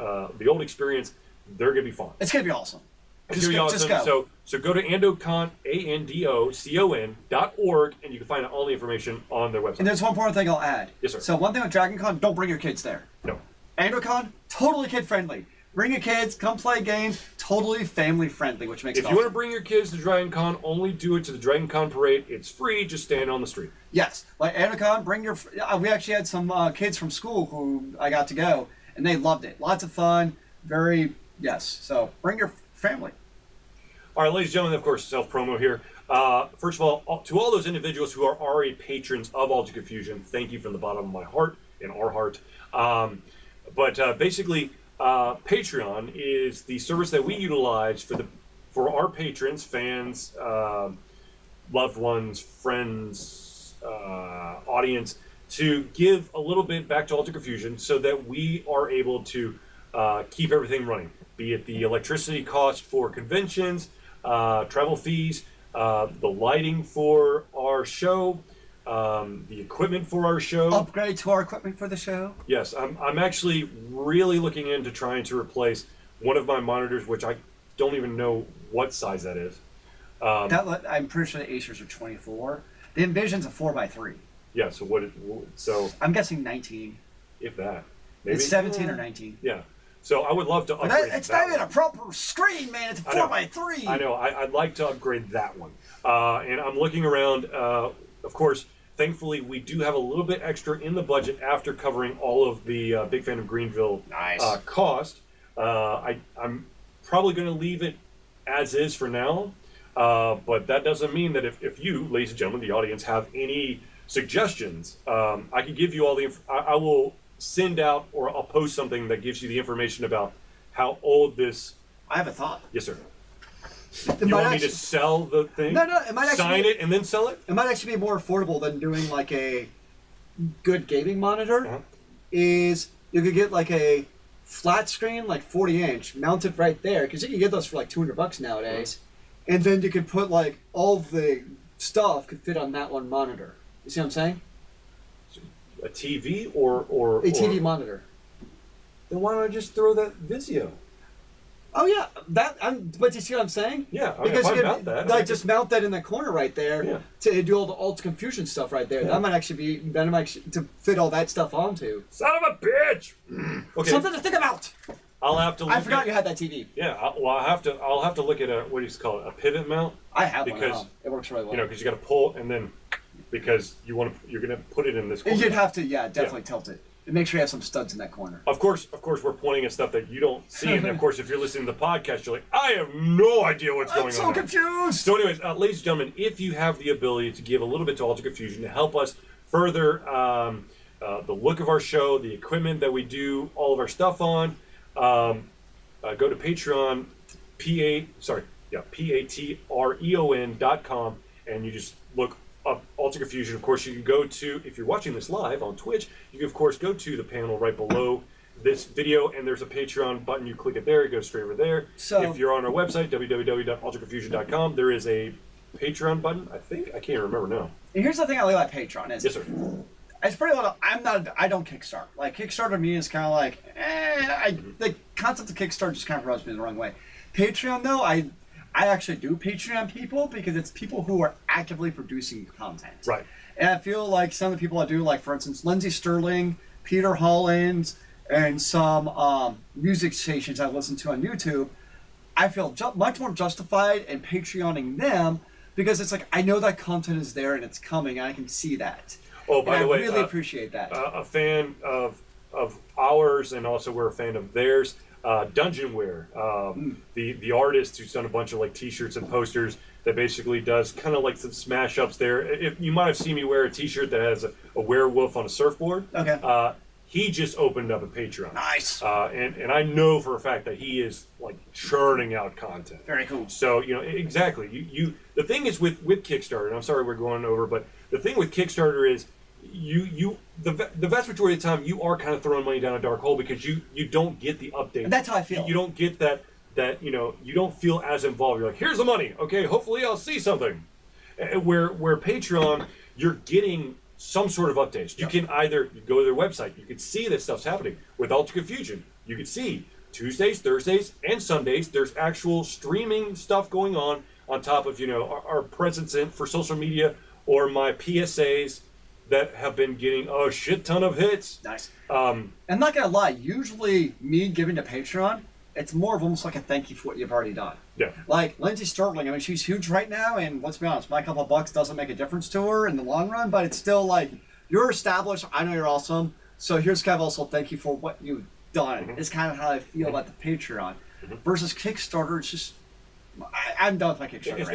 old experience, they're going to be fun. It's going to be awesome. It's going to be awesome. Just go. So go to AndoCon, ANDOCON.org, and you can find out all the information on their website. And there's one more thing I'll add. Yes, sir. So one thing with Dragon Con, don't bring your kids there. No. AndoCon, totally kid friendly. Bring your kids, come play games, totally family friendly, which makes it If awesome. you want to bring your kids to Dragon Con, only do it to the Dragon Con parade. It's free. Just stand on the street. Yes, like AndoCon, bring your. We actually had some kids from school who I got to go, and they loved it. Lots of fun. So bring your family. All right, ladies and gentlemen, of course, self-promo here. First of all, to all those individuals who are already patrons of All Too Confusion, thank you from the bottom of my heart and our heart. Basically, Patreon is the service that we utilize for our patrons, fans, loved ones, friends, audience, to give a little bit back to All Too Confusion so that we are able to keep everything running, be it the electricity cost for conventions, travel fees, the lighting for our show, the equipment for our show. Upgrade to our equipment for the show. Yes, I'm actually really looking into trying to replace one of my monitors, which I don't even know what size that is. I'm pretty sure the Acers are 24. The Envision's a 4x3. Yeah, so I'm guessing 19. if that. Maybe? It's 17 or 19. Yeah. So I would love to But upgrade it's that not even one. a proper screen, man. It's a I know. 4x3. I know. I'd like to upgrade that one. And I'm looking around. Of course, thankfully, we do have a little bit extra in the budget after covering all of the Big Fandom Greenville Nice. cost. I'm probably going to leave it as is for now. But that doesn't mean that if you, ladies and gentlemen, the audience, have any suggestions, I can give you all the I will send out, or I'll post something that gives you the information about how old this I have a thought. Yes, sir. It You might want me to actually- sell the thing? No, it might actually sign be- it and then sell it? It might actually be more affordable than doing like a good gaming monitor. Uh-huh. Is you could get like a flat screen, like 40-inch, mounted right there, because you can get those for like $200 nowadays, and then you could put like all of the stuff could fit on that one monitor. You see what I'm saying? A TV or A TV monitor. Then why don't I just throw that Vizio? Oh yeah, but you see what I'm saying? Yeah, I mean, Because if I you mount could, that, like I just mount that in the corner right there Yeah. to do all the alt confusion stuff right there. Yeah. That might actually to fit all that stuff onto. son of a bitch. Okay, Something to think about. I'll have to. Look I forgot at, you had that TV. Yeah, I'll have to look at what do you call it? A pivot mount. I have one at Because, home. It works really well. You know, because you got to pull and then because you're gonna put it in this corner. You'd have to, definitely tilt it. And make sure you have some studs in that corner. Of course, we're pointing at stuff that you don't see, and of course, if you're listening to the podcast, you're like, I have no idea what's going I'm so on. confused. So, anyways, ladies and gentlemen, if you have the ability to give a little bit to Alter Confusion to help us further the look of our show, the equipment that we do all of our stuff on, go to Patreon, patreon.com, and you just look up Alter Confusion. Of course, you can go to, if you're watching this live on Twitch, you can of course go to the panel right below this video, and there's a Patreon button. You click it there, it goes straight over there. So- if you're on our website, www.alterconfusion.com, there is a Patreon button. I think I can't remember now. And here's the thing I like about Patreon is Yes, sir. it's pretty well. I don't Kickstart. Like Kickstarter to me is kind of like, the concept of Kickstarter just kind of rubs me the wrong way. Patreon though, I actually do Patreon people because it's people who are actively producing content. Right. And I feel like some of the people I do, like for instance, Lindsey Sterling, Peter Holland, and some music stations I listen to on YouTube, I feel much more justified in Patreoning them because it's like I know that content is there and it's coming and I can see that. Oh, by And the way, I really appreciate that. a fan of ours, and also we're a fan of theirs. Dungeonware, the artist who's done a bunch of like T-shirts and posters that basically does kind of like some smash ups there. If you might have seen me wear a T-shirt that has a werewolf on a surfboard. Okay. He just opened up a Patreon. Nice. And I know for a fact that he is like churning out content. Very cool. So exactly. You the thing is with Kickstarter, and I'm sorry we're going over, but the thing with Kickstarter is the vast majority of the time you are kind of throwing money down a dark hole because you don't get the updates. And that's how I feel. You don't get that you don't feel as involved. You're like, here's the money. Okay, hopefully I'll see something. Where Patreon, you're getting some sort of updates. You can either go to their website, you can see that stuff's happening. With Alter Confusion, you can see Tuesdays, Thursdays, and Sundays, there's actual streaming stuff going on top of our presence for social media or my PSAs that have been getting a shit ton of hits. Nice. I'm not gonna lie. Usually, me giving to Patreon, it's more of almost like a thank you for what you've already done. Yeah. Like Lindsey Sterling. I mean, she's huge right now, and let's be honest, my couple of bucks doesn't make a difference to her in the long run. But it's still like you're established. I know you're awesome. So here's kind of also thank you for what you've done. It's kind of how I feel about the Patreon versus Kickstarter. It's just I'm done with my Kickstarter.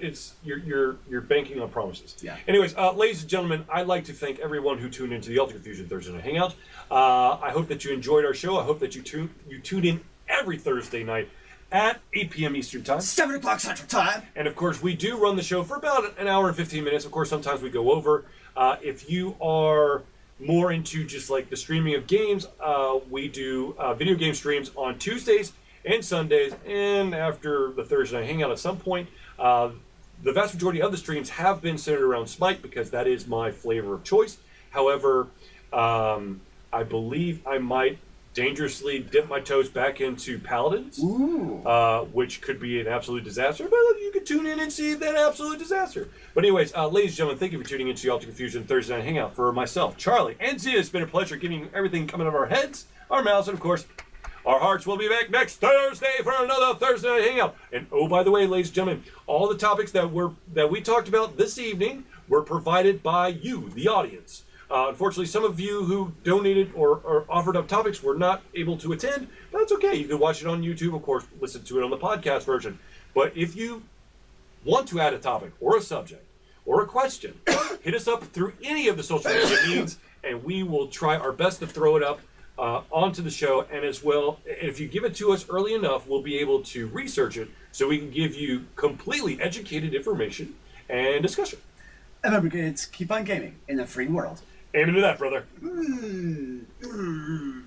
It's you're banking on promises. Yeah. Anyways, ladies and gentlemen, I'd like to thank everyone who tuned into the Alter Confusion Thursday Night Hangout. I hope that you enjoyed our show. I hope that you tune in every Thursday night at 8 p.m. Eastern Time. 7 o'clock Central Time. And of course, we do run the show for about an hour and 15 minutes. Of course, sometimes we go over. If you are more into just like the streaming of games, we do video game streams on Tuesdays and Sundays, and after the Thursday Night Hangout at some point. The vast majority of the streams have been centered around Smite because that is my flavor of choice. However, I believe I might dangerously dip my toes back into Paladins, which could be an absolute disaster, but you can tune in and see that absolute disaster. But anyways, ladies and gentlemen, thank you for tuning into the Alter Confusion Thursday Night Hangout. For myself, Charlie, and Zealeus, it's been a pleasure giving you everything coming out of our heads, our mouths, and of course, our hearts. Will be back next Thursday for another Thursday Night Hangout. And oh, by the way, ladies and gentlemen, all the topics that we talked about this evening were provided by you, the audience. Unfortunately, some of you who donated or offered up topics were not able to attend. That's okay. You can watch it on YouTube, of course, listen to it on the podcast version. But if you want to add a topic or a subject or a question, hit us up through any of the social media means, and we will try our best to throw it up onto the show, and as well, if you give it to us early enough, we'll be able to research it so we can give you completely educated information and discussion. And remember, kids, keep on gaming in a free world. Amen to that, brother. Mm.